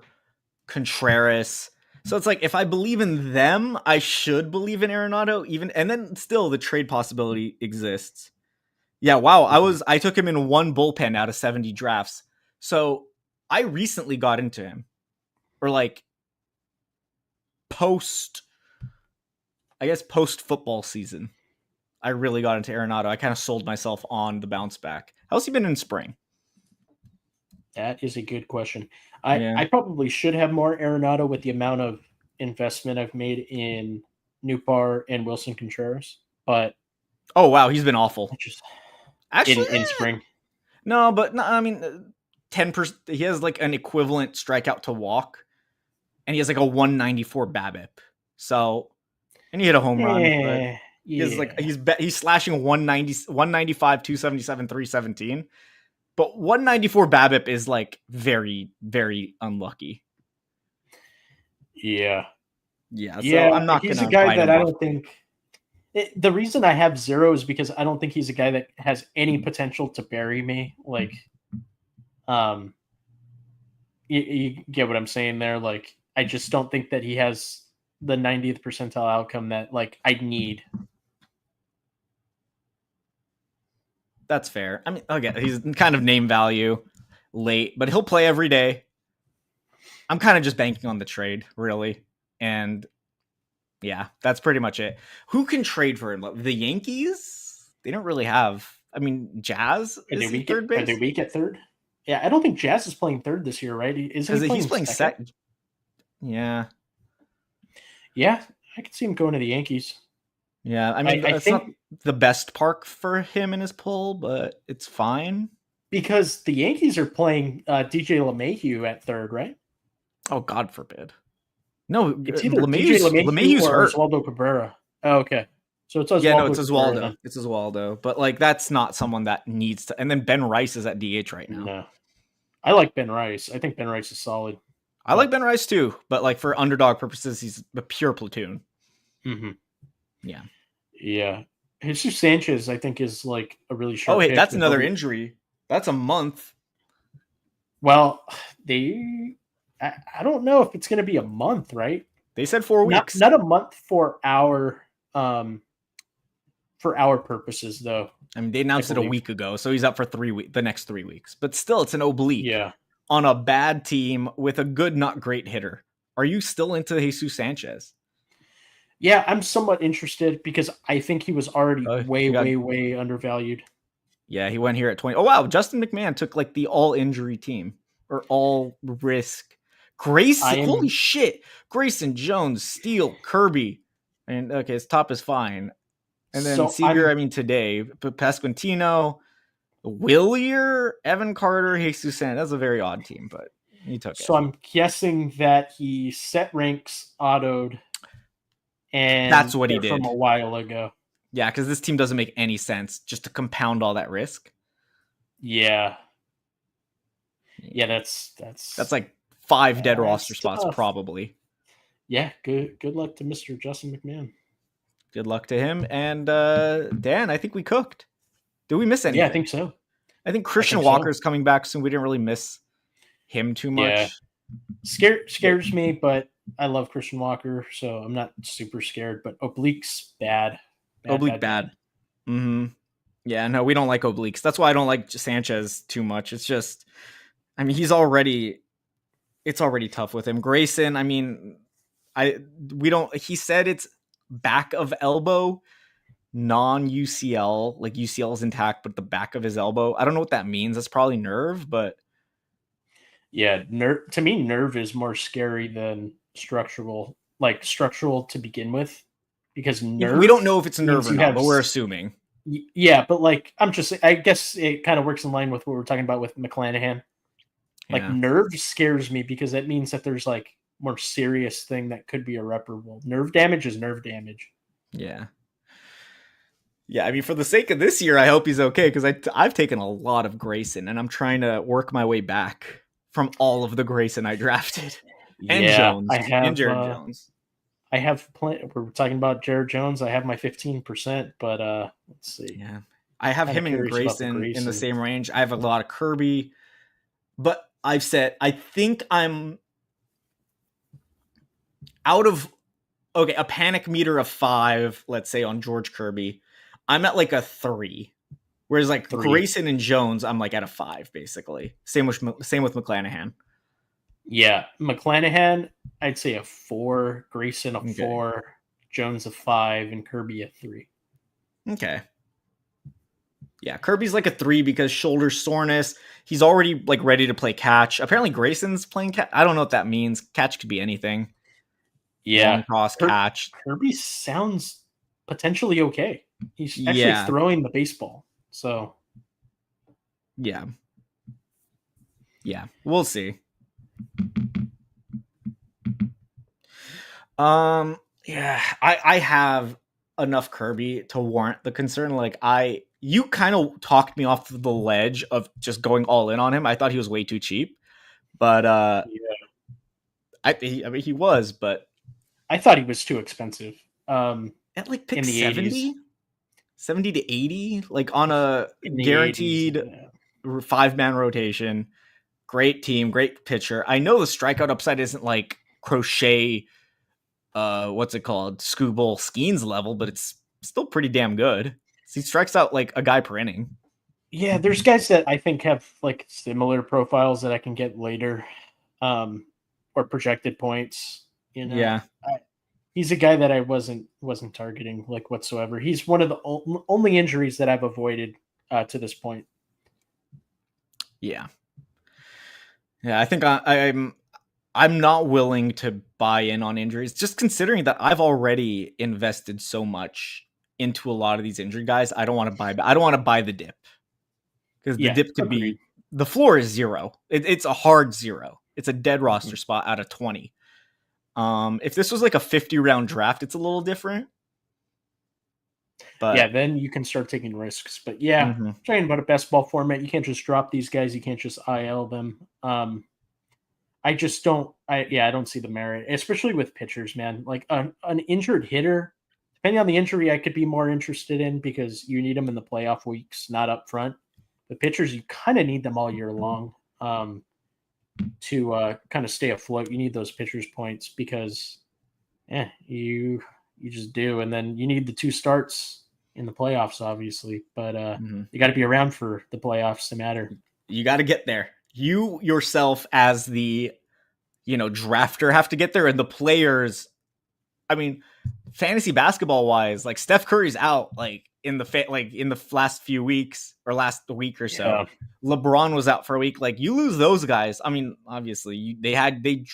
Contreras. So it's like if I believe in them, I should believe in Arenado. Even and then still the trade possibility exists. Yeah, wow. I took him in one bullpen out of 70 drafts. So I recently got into him, or like post football season. I really got into Arenado. I kind of sold myself on the bounce back. How's he been in spring? That is a good question. Yeah. I probably should have more Arenado with the amount of investment I've made in Nootbaar and Wilson Contreras, but Oh wow, he's been awful. just Actually, in spring. no, but no, I mean, 10%. He has like an equivalent strikeout to walk, and he has like a 194 BABIP. So, and he hit a home run, but he has like he's slashing 190, 195, 277, 317. But 194 BABIP is like very, very unlucky. Yeah. Yeah, so Yeah, I'm not he's a gonna guy write that him I off. don't think the reason I have 0 is because I don't think he's a guy that has any potential to bury me. Like, um, you get what I'm saying there. Like, I just don't think that he has the 90th percentile outcome that like I need. That's fair. I mean, again, he's kind of name value late, but he'll play every day. I'm kind of just banking on the trade, really. And yeah, that's pretty much it. Who can trade for him? The Yankees? They don't really have. I mean, Jazz, is he third Are they base? weak at third? Yeah, I don't think Jazz is playing third this year, right? Isn't Because he he's playing playing second? Yeah. Yeah, I could see him going to the Yankees. Yeah. I mean, I it's not think the best park for him in his pull, but it's fine. because the Yankees are playing DJ LeMahieu at third, right? Oh, God forbid. No, It's either DJ LeMahieu LeMahieu's or hurt. Oswaldo Cabrera. Oh, okay. So it's Oswaldo Yeah, no, it's Cabrera then. Oswaldo. It's Oswaldo. But like that's not someone that needs to. And then Ben Rice is at DH right now. No. I like Ben Rice. I think Ben Rice is solid. I like Ben Rice too, but like for underdog purposes, he's a pure platoon. Mm-hmm. Yeah. Yeah. Jesus Sanchez, I think, is like a really sharp. Oh, hey, pick. that's another injury. That's a month. Well, I don't know if it's going to be a month, right? They said 4 weeks. Not a month for our purposes, though. I mean, they announced it a week ago, so he's up for 3 weeks, the next 3 weeks. But still, it's an oblique. Yeah. On a bad team with a good, not great hitter. Are you still into Jesus Sanchez? Yeah, I'm somewhat interested because I think he was already way undervalued. Yeah, he went here at 20. Oh, wow. Justin McMahon took like the all injury team or all risk. Holy shit. Grayson Jones, Steele, Kirby. And okay, his top is fine. And then Seager, today, Pasquantino, Willier, Evan Carter, Jesus Sanchez. That's a very odd team, but he took it. So I'm guessing that he set ranks autoed, and that's what he did from a while ago. Yeah, because this team doesn't make any sense just to compound all that risk. Yeah, that's like 5 dead roster spots probably. Yeah, good luck to Mr. Justin McMahon. Good luck to him. And Dan, I think we cooked. Did we miss Yeah, I anything? think so. I think I Christian think so. Walker's coming back soon. We didn't really miss him too Yeah, much. scares me, but I love Christian Walker, so I'm not super scared. But obliques, bad, bad, Oblique bad, bad. bad. Mm-hmm. Yeah, no, we don't like obliques. That's why I don't like Sanchez too much. It's just, I mean, it's already tough with him. Grayson, I mean, he said it's back of elbow, non UCL, like UCL is intact, but the back of his elbow. I don't know what that means. That's probably nerve, but Yeah, nerve to me, nerve is more scary than structural, like structural to begin with, because we don't nerve know if it's a nerve means or you not, have but we're assuming. yeah, but like I guess it kind of works in line with what we're talking about with McClanahan. Like Yeah. nerve scares me because that means that there's like more serious thing that could be irreparable. Nerve damage is nerve damage. Yeah. Yeah, I mean, for the sake of this year, I hope he's okay because I've taken a lot of Grayson and I'm trying to work my way back from all of the Grayson I drafted and Yeah, Jones and Jared Jones. I have we're talking about Jared Jones. I have my 15%, but let's see. Yeah, I have Kind of him and curious about the Grayson in the Grayson. same range. I have a lot of Kirby, but I've said I think I'm out of a panic meter of 5. Let's say on George Kirby, I'm at like a 3. Whereas like 3. Grayson and Jones, I'm like at a 5 basically. Same with McClanahan. Yeah, McClanahan, I'd say a 4, Grayson a Okay. 4, Jones a 5, and Kirby a 3. Okay. Yeah, Kirby's like a 3 because shoulder soreness. He's already like ready to play catch. Apparently Grayson's playing catch. I don't know what that means. Catch could be anything. Yeah, Long toss, catch. Kirby sounds potentially okay. He's actually Yeah. throwing the baseball, so Yeah. Yeah. We'll see. Yeah, I have enough Kirby to warrant the concern. Like you kind of talked me off the ledge of just going all in on him. I thought he was way too cheap, but yeah. I mean he was, but I thought he was too expensive. at like pick In the 80s. 70 to 80, like on a In the 80s, guaranteed yeah. 5-man rotation. Great team, great pitcher. I know the strikeout upside isn't like Crochet, what's it called, Scooble Skeens level, but it's still pretty damn good. He strikes out like a guy per inning. Yeah, there's guys that I think have like similar profiles that I can get later, or projected points. You know, Yeah, he's a guy that I wasn't targeting like whatsoever. He's one of the only injuries that I've avoided to this point. yeah, yeah. I think I'm not willing to buy in on injuries, just considering that I've already invested so much into a lot of these injured guys. I don't want to buy the dip because the Yeah, dip could agreed. be the floor is 0. It's a hard 0. It's a dead roster spot out of 20. If this was like a 50-round draft, it's a little different. But yeah, then you can start taking risks. But yeah, talking about a best ball format, you can't just drop these guys. You can't just IL them. I just don't. I don't see the merit, especially with pitchers, man. Like an injured hitter, depending on the injury, I could be more interested in because you need them in the playoff weeks, not up front. The pitchers, you kind of need them all year long to kind of stay afloat. You need those pitchers points because, you just do, and then you need the 2 starts in the playoffs, obviously. But you got to be around for the playoffs to matter. You got to get there. You yourself, as the drafter, have to get there, and the players. I mean, fantasy basketball wise, like Steph Curry's out, like in the last few weeks or last week or so. Yeah. LeBron was out for a week. Like you lose those guys. I mean, obviously they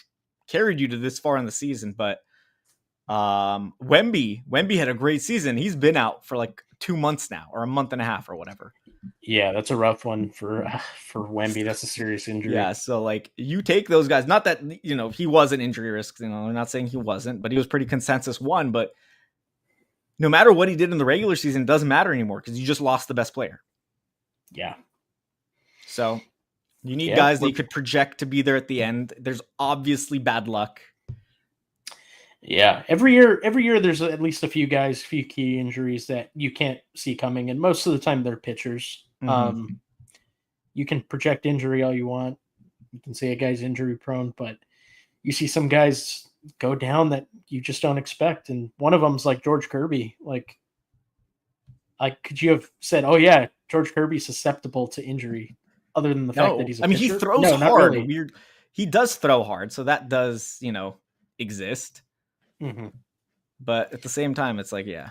carried you to this far in the season, but Wemby had a great season. He's been out for like 2 months now, or a month and a half, or whatever. Yeah, that's a rough one for Wemby. That's a serious injury. Yeah, so like you take those guys. Not that he was an injury risk. I'm not saying he wasn't, but he was pretty consensus one. But no matter what he did in the regular season, it doesn't matter anymore because you just lost the best player. Yeah. So you need guys that you could project to be there at the end. There's obviously bad luck. Yeah, every year there's at least a few key injuries that you can't see coming, and most of the time they're pitchers. Mm-hmm. You can project injury all you want. You can say a guy's injury prone, but you see some guys go down that you just don't expect, and one of them's like George Kirby. Like, could you have said, "Oh yeah, George Kirby's susceptible to injury," other than the fact that No, he's a I mean he pitcher? throws No, not hard. really. Weird. He does throw hard, so that does exist. Mm-hmm. But at the same time, it's like, yeah,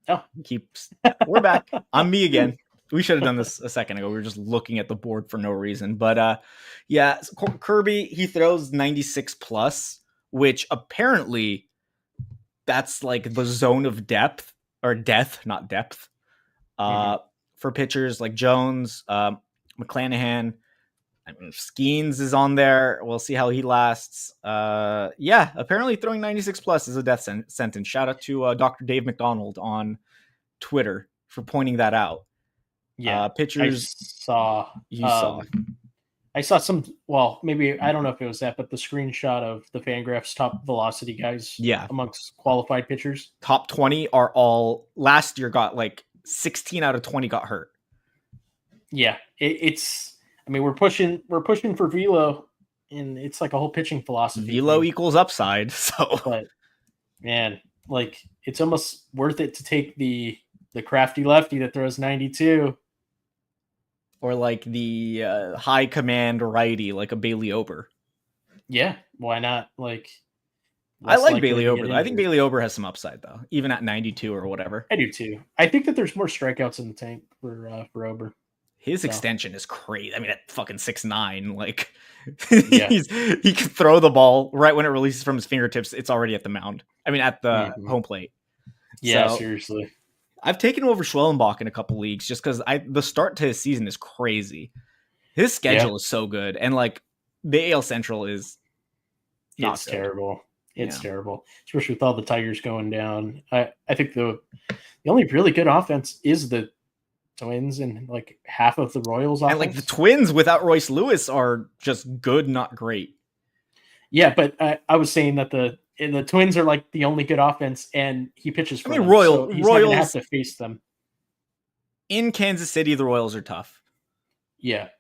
Oh, keeps. We're back. I'm me again. We should have done this a second ago. We were just looking at the board for no reason. But yeah, Kirby, he throws 96 plus, which apparently that's like the zone of depth or death, not depth. For pitchers like Jones, McClanahan. I mean, Skeens is on there. We'll see how he lasts. Yeah, apparently throwing 96 plus is a death sentence. Shout out to Dr. Dave McDonald on Twitter for pointing that out. yeah. Pitchers you saw. I saw some. Well, maybe I don't know if it was that, but the screenshot of the Fangraphs top velocity guys. Yeah, amongst qualified pitchers. top 20 are all last year got like 16 out of 20 got hurt. Yeah, it's. I mean, we're pushing for velo, and it's like a whole pitching philosophy. Velo equals upside. So, but man, like it's almost worth it to take the crafty lefty that throws 92, or like the high command righty, like a Bailey Ober. Yeah, why not? Like, I like Bailey Ober. I think Bailey Ober has some upside though, even at 92 or whatever. I do too. I think that there's more strikeouts in the tank for Ober. His extension is crazy. I mean, at fucking 6'9", like he can throw the ball right when it releases from his fingertips. It's already at the mound. I mean, at the home plate. Yeah, so, seriously. I've taken over Schwellenbach in a couple leagues just because the start to his season is crazy. His schedule is so good, and like the AL Central is it's terrible. It's terrible, especially with all the Tigers going down. I think the only really good offense is the Twins and like half of the Royals offense. And like the Twins without Royce Lewis are just good, not great. Yeah, but I was saying that the Twins are like the only good offense, and he pitches for them, so he's not gonna have to face them. In Kansas City, the Royals are tough. Yeah,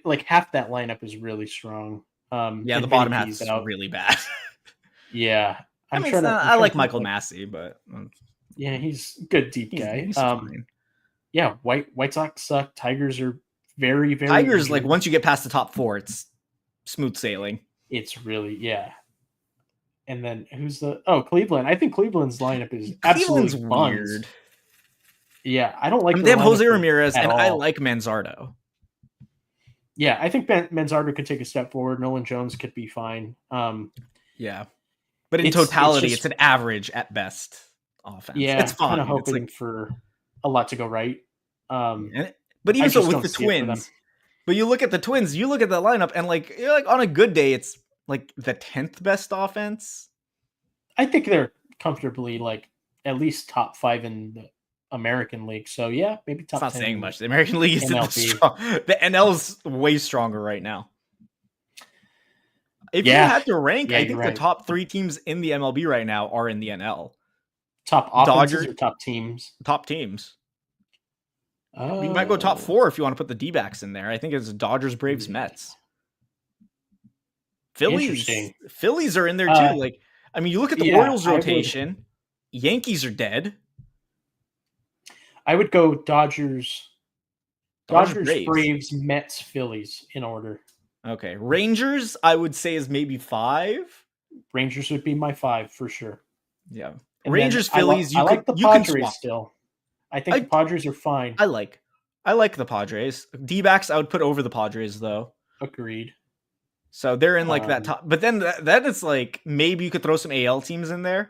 like half that lineup is really strong. The bottom half is really bad. Yeah, I like Michael Massey, but yeah, he's a good deep guy. He's fine. Yeah, White Sox suck. Tigers are very, very. Tigers, like once you get past the top four, it's smooth sailing. It's really And then who's Cleveland? I think Cleveland's lineup is Cleveland's absolutely weird. Yeah, I don't like. They have Jose Ramirez, and I like Manzardo. Yeah, I think Manzardo could take a step forward. Nolan Jones could be fine. Yeah, but in totality, it's an average at best offense. Yeah, it's fine. Kind of hoping for a lot to go right. But even so with the Twins, but you look at the Twins, you look at the lineup, and like on a good day, it's like the 10th best offense. I think they're comfortably like at least top 5 in the American League. So yeah, maybe top 10. It's not saying much. The American League isn't strong. The NL's way stronger right now. If you had to rank, I think the top 3 teams in the MLB right now are in the NL. Top offenses or top teams? Top teams. You might go top 4 if you want to put the D-backs in there. I think it's Dodgers, Braves, Mets. Phillies are in there too. Like, I mean, you look at the Orioles rotation. Yankees are dead. I would go Dodgers, Braves, Mets, Phillies in order. Okay. Rangers, I would say, is maybe 5. Rangers would be my 5 for sure. Yeah. And Rangers, Phillies, I like the Padres still. I think the Padres are fine. I like the Padres. D-backs, I would put over the Padres, though. Agreed. So they're in like that top. But then that is like maybe you could throw some AL teams in there.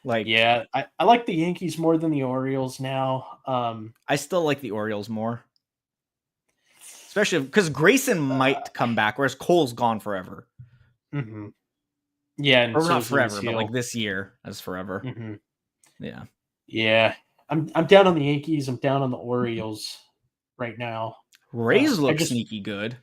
Like, yeah, I like the Yankees more than the Orioles now. I still like the Orioles more. Especially because Grayson might come back, whereas Cole's gone forever. Mm-hmm. Yeah, and or not forever, but like this year as forever. Mm-hmm. Yeah. Yeah. I'm down on the Yankees. I'm down on the Orioles right now. Rays look sneaky good.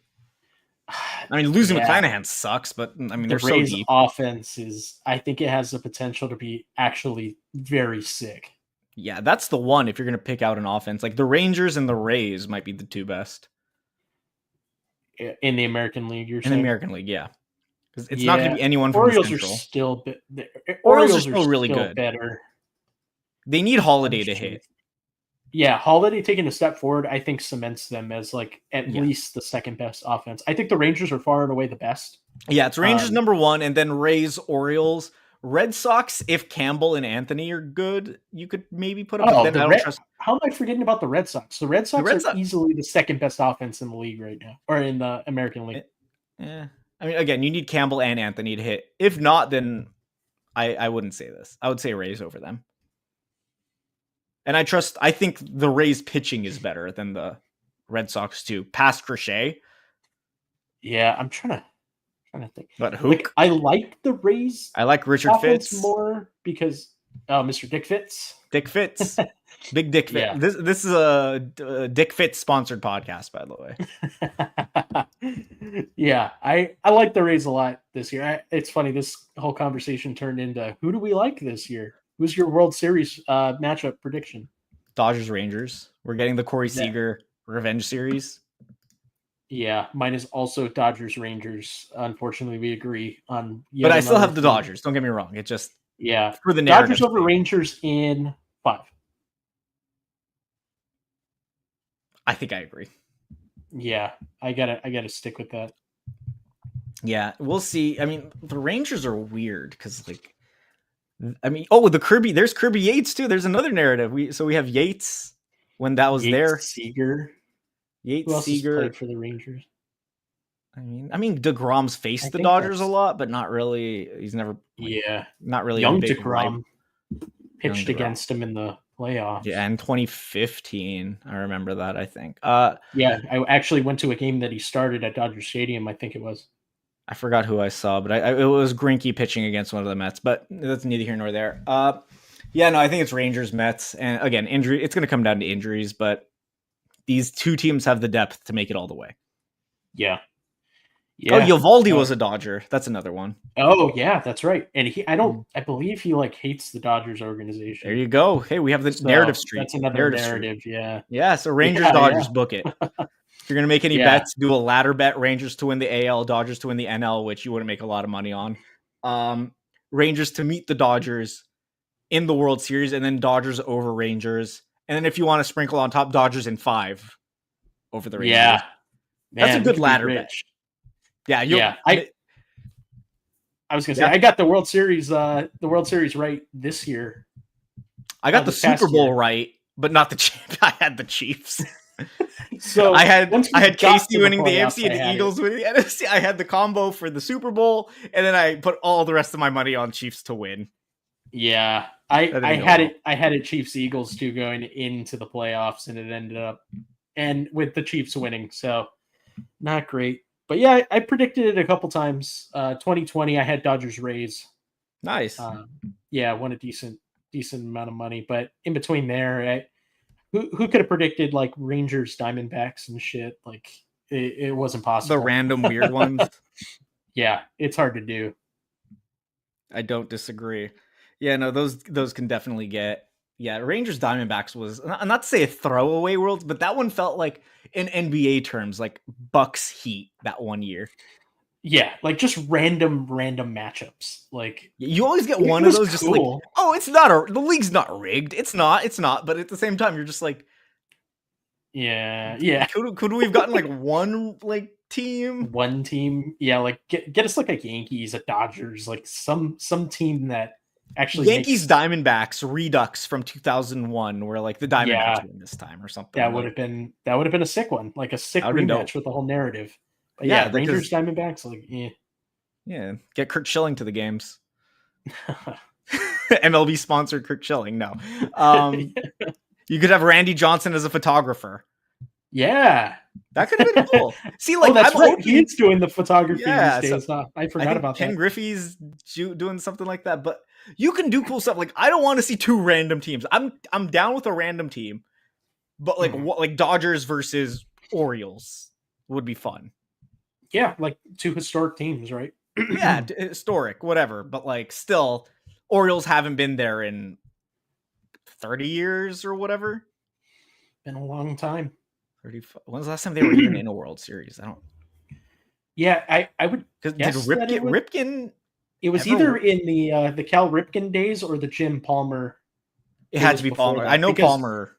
I mean, losing Yeah. McClanahan sucks, but I mean, The they're so Rays deep. offense I think it has the potential to be actually very sick. Yeah, that's the one if you're going to pick out an offense. Like the Rangers and the Rays might be the two best. In the American League, you're In the saying? American League, yeah. Because it's not going to Yeah. be anyone from the Orioles are Central. still Orioles are Orioles are still really still good. better. They need Holiday to hit. Yeah, Holiday taking a step forward, I think cements them as like at least the second best offense. I think the Rangers are far and away the best. Yeah, it's Rangers number one, and then Rays, Orioles, Red Sox. If Campbell and Anthony are good, you could maybe put up. But then I don't trust. How am I forgetting about the Red Sox? The Red Sox are easily the second best offense in the league right now, or in the American League. Yeah, I mean, again, you need Campbell and Anthony to hit. If not, then I wouldn't say this. I would say Rays over them. And I think the Rays pitching is better than the Red Sox too. Past Crochet. Yeah, I'm trying to think. But who? Like, I like the Rays. I like Richard Fitz more because Mr. Dick Fitz. Dick Fitz. Big Dick Fitz. Yeah. This is a Dick Fitz sponsored podcast, by the way. Yeah, I like the Rays a lot this year. It's funny, this whole conversation turned into who do we like this year? Who's your World Series matchup prediction? Dodgers Rangers. We're getting the Corey Seager revenge series. Yeah, mine is also Dodgers Rangers. Unfortunately, we agree on. But I still have the Dodgers. Don't get me wrong. It just for the Dodgers over Rangers in 5. I think I agree. Yeah, I gotta stick with that. Yeah, we'll see. I mean, the Rangers are weird because there's Kirby Yates too. There's another narrative. We have Yates when that was there. Seager. Who else has played for the Rangers? I mean, DeGrom's faced the Dodgers a lot, but not really. He's never. Not really. Young DeGrom pitched against him in the playoffs. Yeah, in 2015, I remember that. I think. Yeah, I actually went to a game that he started at Dodger Stadium. I think it was. I forgot who I saw, but it was Greinke pitching against one of the Mets. But that's neither here nor there. Yeah, no, I think it's Rangers, Mets, and again, injury. It's going to come down to injuries, but these two teams have the depth to make it all the way. Yeah. Oh, Eovaldi was a Dodger. That's another one. Oh, yeah, that's right. And I believe he hates the Dodgers organization. There you go. Hey, we have the narrative streak. That's another narrative. Yeah. Yeah. So Rangers, Dodgers, book it. If you're going to make any bets, do a ladder bet. Rangers to win the AL, Dodgers to win the NL, which you wouldn't make a lot of money on. Rangers to meet the Dodgers in the World Series, and then Dodgers over Rangers. And then if you want to sprinkle on top, Dodgers in 5 over the Rangers. Yeah. That's a good ladder bet. Yeah. I was going to say, I got the World Series right this year. I got the Super Bowl right, but not the Chiefs. I had the Chiefs. So I had Casey winning the AFC and the Eagles winning the NFC. I had the combo for the Super Bowl, and then I put all the rest of my money on Chiefs to win. Yeah, I had it Chiefs Eagles too going into the playoffs, and it ended up with the Chiefs winning. So not great, but yeah, I predicted it a couple times. 2020, I had Dodgers Rays. Nice. Won a decent amount of money, but in between there, who could have predicted Rangers Diamondbacks and shit? It wasn't possible. The random weird ones. Yeah, it's hard to do. I don't disagree. Yeah, no, those can definitely get. Yeah, Rangers Diamondbacks was not to say a throwaway world, but that one felt like in NBA terms like Bucks Heat that one year. Yeah, just random matchups. You always get one of those cool. Just it's not the league's not rigged. It's not, but at the same time you're just yeah. Could we have gotten one team? One team. Yeah, get us a Yankees, a Dodgers, some team that actually Yankees Diamondbacks Redux from 2001 where the Diamondbacks win this time or something. That would have been a sick one, a sick rematch with the whole narrative. But yeah, Rangers Diamondbacks, yeah, get Kurt Schilling to the games. MLB sponsored Kurt Schilling. No, you could have Randy Johnson as a photographer. Yeah, that could have been cool. See, that's right. He's doing the photography these days. I forgot about Ken Griffey's doing something like that. But you can do cool stuff. I don't want to see 2 random teams. I'm down with a random team, but Dodgers versus Orioles would be fun. Yeah, like two historic teams, right? Yeah, historic, whatever. But like, still, Orioles haven't been there in 30 years or whatever. Been a long time. 30. When's the last time they were even in a World Series? I don't. Yeah, I would Because did guess that Ripken it was ever? either in the Cal Ripken days or the Jim Palmer It had days to be before Palmer. I that. know Because Palmer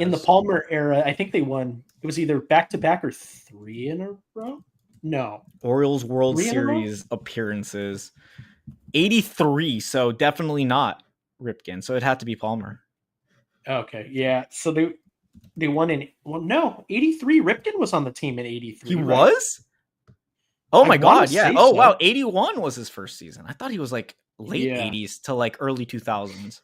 in the has. Palmer era, I think they won. It was either back to back or 3 in a row. No, Orioles World 3 in a row. Series appearances. 83, so definitely not Ripken. So it had to be Palmer. Okay, yeah. So they won in no 83. Ripken was on the team in He 83, right? was? Oh I my want to god, yeah. say Oh wow, so. 81 was his first season. I thought he was like late Yeah. 80s to like early 2000s.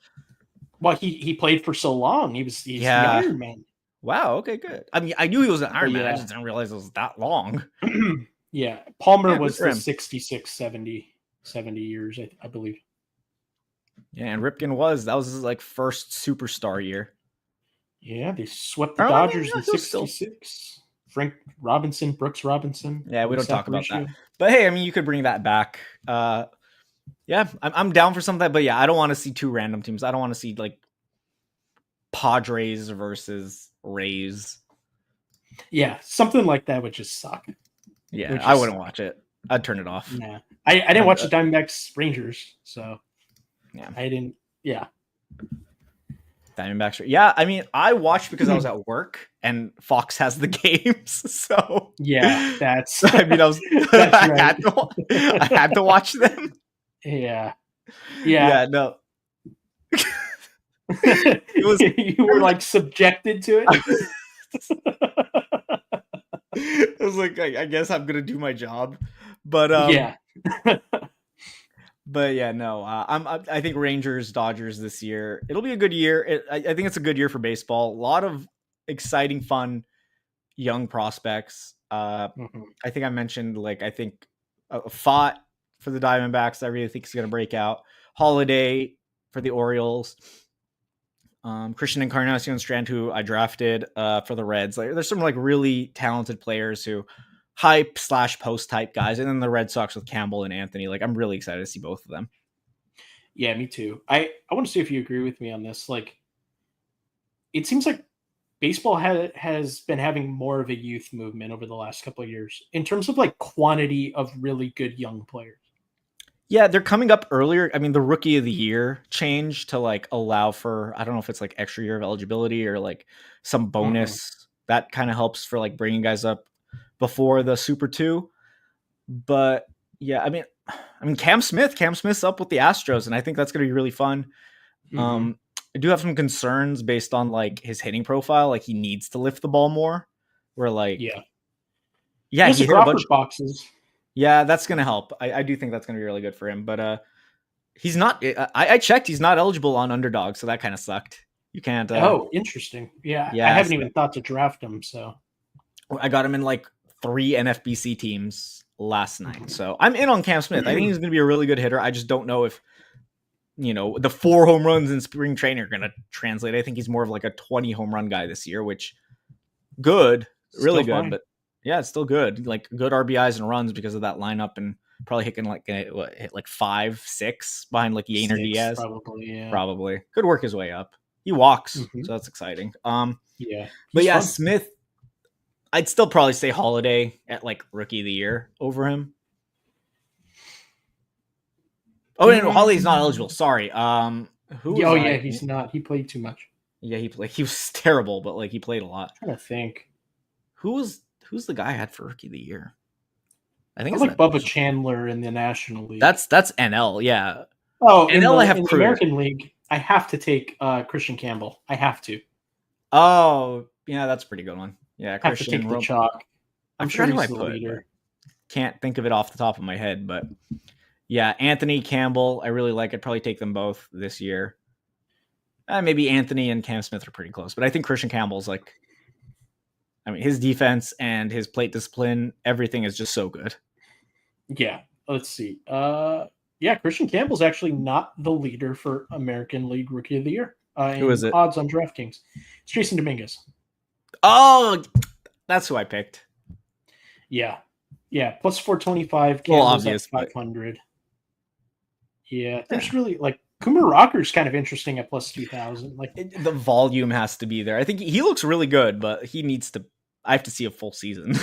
Well, he played for so long. He's the Yeah. Iron Man. Wow, okay, good. I mean, I knew he was an But Iron Man. I yeah, just didn't realize it was that long. yeah. Palmer Yeah, good was for the him. 66, 70 years, I believe. Yeah, and Ripken that was his like first superstar year. Yeah, they swept the Oh, I mean, Dodgers in he was still. '66. Frank Robinson, Brooks Robinson, Yeah, we don't Luis talk about that. Aparicio. But hey, I mean, you could bring that back. Yeah, I'm down for some of that. But yeah, I don't want to see two random teams. I don't want to see like Padres versus Rays. Yeah, something like that would just suck. Yeah, I wouldn't watch it. I'd turn it off. Nah, I didn't watch the Diamondbacks Rangers, so yeah, I didn't. Yeah, Diamondbacks. Yeah, I mean, I watched because I was at work and Fox has the games. So yeah, that's. I mean, That's I right. had to watch them. Yeah, Yeah, no. It was. You were like subjected to it. It was like I guess I'm gonna do my job, but Yeah. But yeah, no, I think Rangers Dodgers this year. It'll be a good year. I think it's a good year for baseball. A lot of exciting, fun, young prospects. Mhm. I think I mentioned like I think Fott for the Diamondbacks. I really think he's going to break out. Holiday for the Orioles. Christian Encarnacion Strand, who I drafted for the Reds. Like, there's some like really talented players who hype / post type guys, and then the Red Sox with Campbell and Anthony. Like, I'm really excited to see both of them. Yeah, me too. I want to see if you agree with me on this. Like, it seems like baseball has been having more of a youth movement over the last couple of years in terms of like quantity of really good young players. Yeah, they're coming up earlier. I mean, the rookie of the year change to like allow for, I don't know if it's like extra year of eligibility or like some bonus that kind of helps for like bringing guys up before the Super 2. But yeah, I mean Cam Smith's up with the Astros, and I think that's going to be really fun. I do have some concerns based on like his hitting profile. Like he needs to lift the ball more. Where like, Yeah, yeah, he has he the hit a Crawford bunch. boxes. Yeah, that's going to help. I do think that's going to be really good for him. But he's not. I checked. He's not eligible on Underdog, so that kind of sucked. You can't. Oh, interesting. Yeah, I Yeah, haven't so even thought to draft him. So I got him in like 3 NFBC teams last night. So I'm in on Cam Smith. I think he's going to be a really good hitter. I just don't know if the 4 home runs in spring training are going to translate. I think he's more of like a 20 home run guy this year, which good, really still good, fine. but yeah, it's still good. Like good RBIs and runs because of that lineup, and probably hit like 5, 6 behind like Yainer 6, Diaz. probably. Yeah, Probably could work his way up. He walks, so that's exciting. Yeah, but yeah, fun. Smith, I'd still probably say Holiday at like rookie of the year over him. Oh no, Holiday's not eligible. Sorry. Who? Oh yeah, he's not. He played too much. Yeah, he was terrible, but like he played a lot. I'm trying to think. Who's the guy I had for rookie of the year? I think I it's like Bubba Chandler in the National League. That's NL. Yeah. Oh, NL I have in the American League, I have to take Christian Campbell. I have to. Oh, yeah, that's a pretty good one. Yeah, I have to take the chalk. I'm sure he's the leader. Can't think of it off the top of my head, but yeah, Anthony Campbell, I really like. I'd probably take them both this year. Maybe Anthony and Cam Smith are pretty close, but I think Christian Campbell's like, I mean, his defense and his plate discipline, everything is just so good. Yeah, let's see. Yeah, Christian Campbell's actually not the leader for American League Rookie of the Year. Who is it? Odds on DraftKings. It's Jason Dominguez. Oh, that's who I picked. Yeah. Yeah, plus 425. A little Campbell's at obvious, but 500. Yeah, yeah. there's really like Coomer Rocker's kind of interesting at plus 2,000. Like, The volume has to be there. I think he looks really good, but he needs to. I have to see a full season.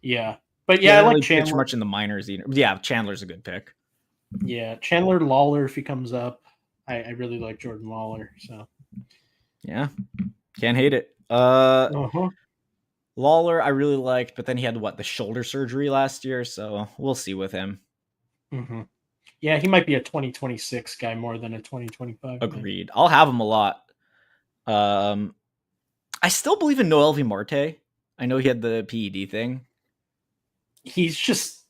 yeah, but He yeah, I hasn't like really pitched Chandler. much in the minors either. Yeah, Chandler's a good pick. Yeah, Chandler Lawler if he comes up. I really like Jordan Lawler. So Yeah, can't hate it. uh-huh. Lawler, I really liked, but then he had the shoulder surgery last year, so we'll see with him. Mm-hmm. Yeah, he might be a 2026 guy more than a 2025 guy. Agreed. I'll have him a lot. Um, I still believe in Noel V. Marte. I know he had the PED thing. He's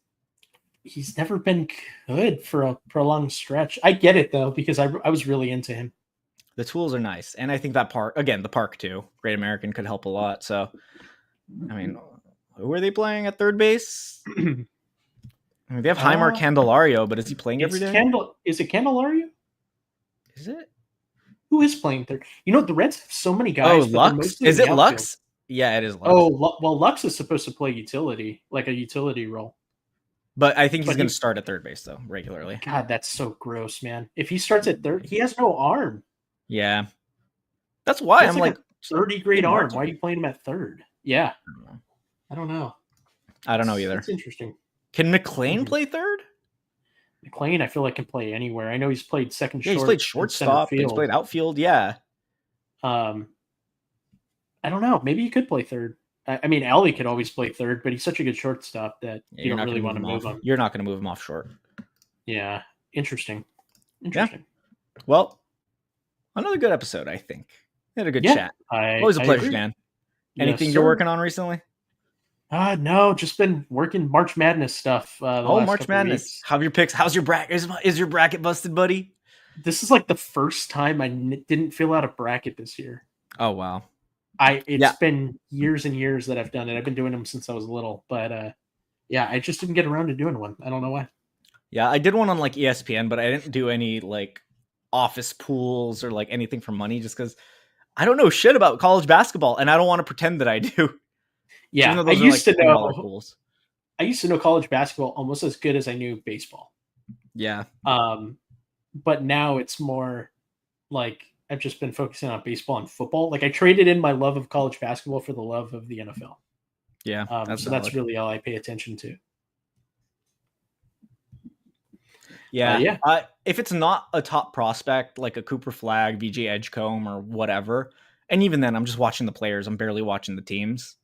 never been good for a prolonged stretch. I get it though because I was really into him. The tools are nice, and I think that park again, the park too, Great American could help a lot. So, I mean, who are they playing at third base? I mean, they have Jaimar Candelario, but is he playing every day? Is it Candelario? Is it? Who is playing third? You know, the Reds have so many Oh, guys, but they're Lux? mostly Is in the it outfield. Lux? Yeah, it is Lux. Oh, well, Lux is supposed to play utility, like a utility role. But I think he's going to start at third base, though, regularly. God, that's so gross, man. If he starts at third, he has no arm. Yeah. That's why I'm like 30 grade arm. Why are you playing him at third? Yeah. I don't know. I don't know either. It's interesting. Can McLean play third? McLean, I feel like can play anywhere. I know he's played second short. He's played shortstop. He's played outfield. Yeah. I don't know. Maybe he could play third. I mean, Ellie could always play third, but he's such a good shortstop that you don't really want to move him. You're not going to move him off short. Yeah. Interesting. Yeah. Well, another good episode, I think. We had a good chat. Always a pleasure, Dan. Anything you're working on recently? No, just been working March Madness stuff. March Madness. How have your picks? How's your bracket? Is your bracket busted, buddy? This is like the first time I didn't fill out a bracket this year. Oh, wow. It's been years and years that I've done it. I've been doing them since I was little, but I just didn't get around to doing one. I don't know why. Yeah, I did one on like ESPN, but I didn't do any like office pools or like anything for money just because I don't know shit about college basketball and I don't want to pretend that I do. Yeah, I used to know college basketball almost as good as I knew baseball. Yeah. But now it's more like I've just been focusing on baseball and football. Like I traded in my love of college basketball for the love of the NFL. Yeah. That's really all I pay attention to. Yeah. If it's not a top prospect like a Cooper Flagg, VJ Edgecombe, or whatever, and even then, I'm just watching the players. I'm barely watching the teams.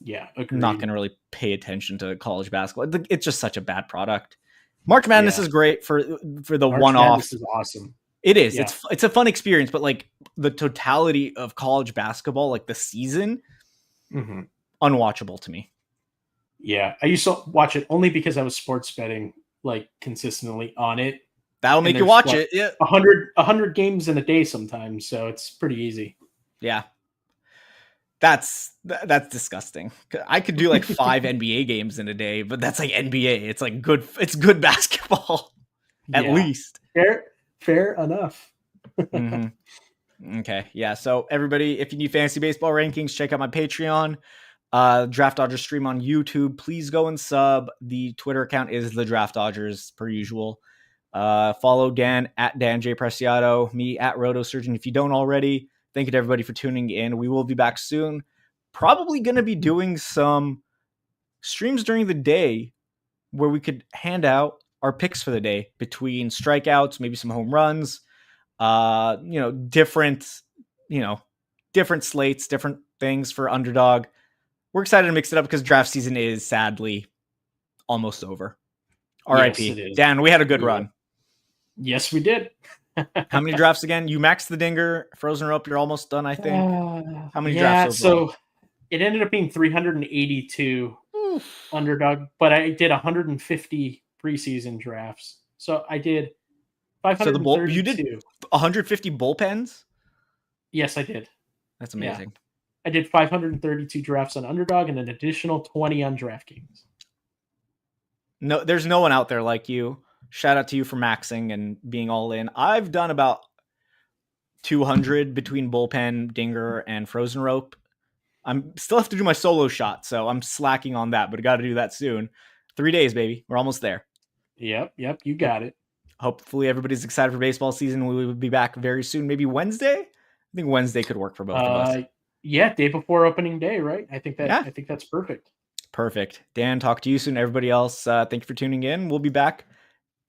Yeah, agreed. I'm not going to really pay attention to college basketball. It's just such a bad product. March Madness is great for the one-off. This is awesome. It is. Yeah. It's a fun experience, but like the totality of college basketball, like the season, unwatchable to me. Yeah, I used to watch it only because I was sports betting like consistently on it. That'll make you watch it. Yeah, 100 games in a day sometimes, so it's pretty easy. Yeah, that's disgusting. I could do like 5 NBA games in a day, but that's like NBA. It's like good. It's good basketball, at least. Fair enough. Okay, yeah. So everybody, if you need fantasy baseball rankings, check out my Patreon. Draft Dodgers stream on YouTube. Please go and sub. The Twitter account is the Draft Dodgers per usual. Follow Dan at Dan J Preciado, me at Roto Surgeon if you don't already. Thank you to everybody for tuning in. We will be back soon. Probably going to be doing some streams during the day where we could hand out our picks for the day between strikeouts, maybe some home runs, different slates, different things for Underdog. We're excited to mix it up because draft season is sadly almost over. R.I.P. Yes, Dan, we had a good run. Yes, we did. How many drafts again? You maxed the Dinger, Frozen Rope. You're almost done, I think. How many drafts? So it ended up being 382 Underdog, but I did 150 preseason drafts. So I did 532. So you did 150 bullpens? Yes, I did. That's amazing. Yeah. I did 532 drafts on Underdog and an additional 20 on DraftKings. No, there's no one out there like you. Shout out to you for maxing and being all in. I've done about 200 between bullpen, Dinger, and Frozen Rope. I'm still have to do my solo shot, so I'm slacking on that, but I got to do that soon. 3 days, baby. We're almost there. Yep, you got it. Hopefully everybody's excited for baseball season. We will be back very soon. Maybe Wednesday. I think Wednesday could work for both of us. Yeah, day before opening day, right? I think Yeah. that's perfect. Perfect. Dan, talk to you soon. Everybody else, thank you for tuning in. We'll be back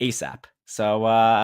ASAP. So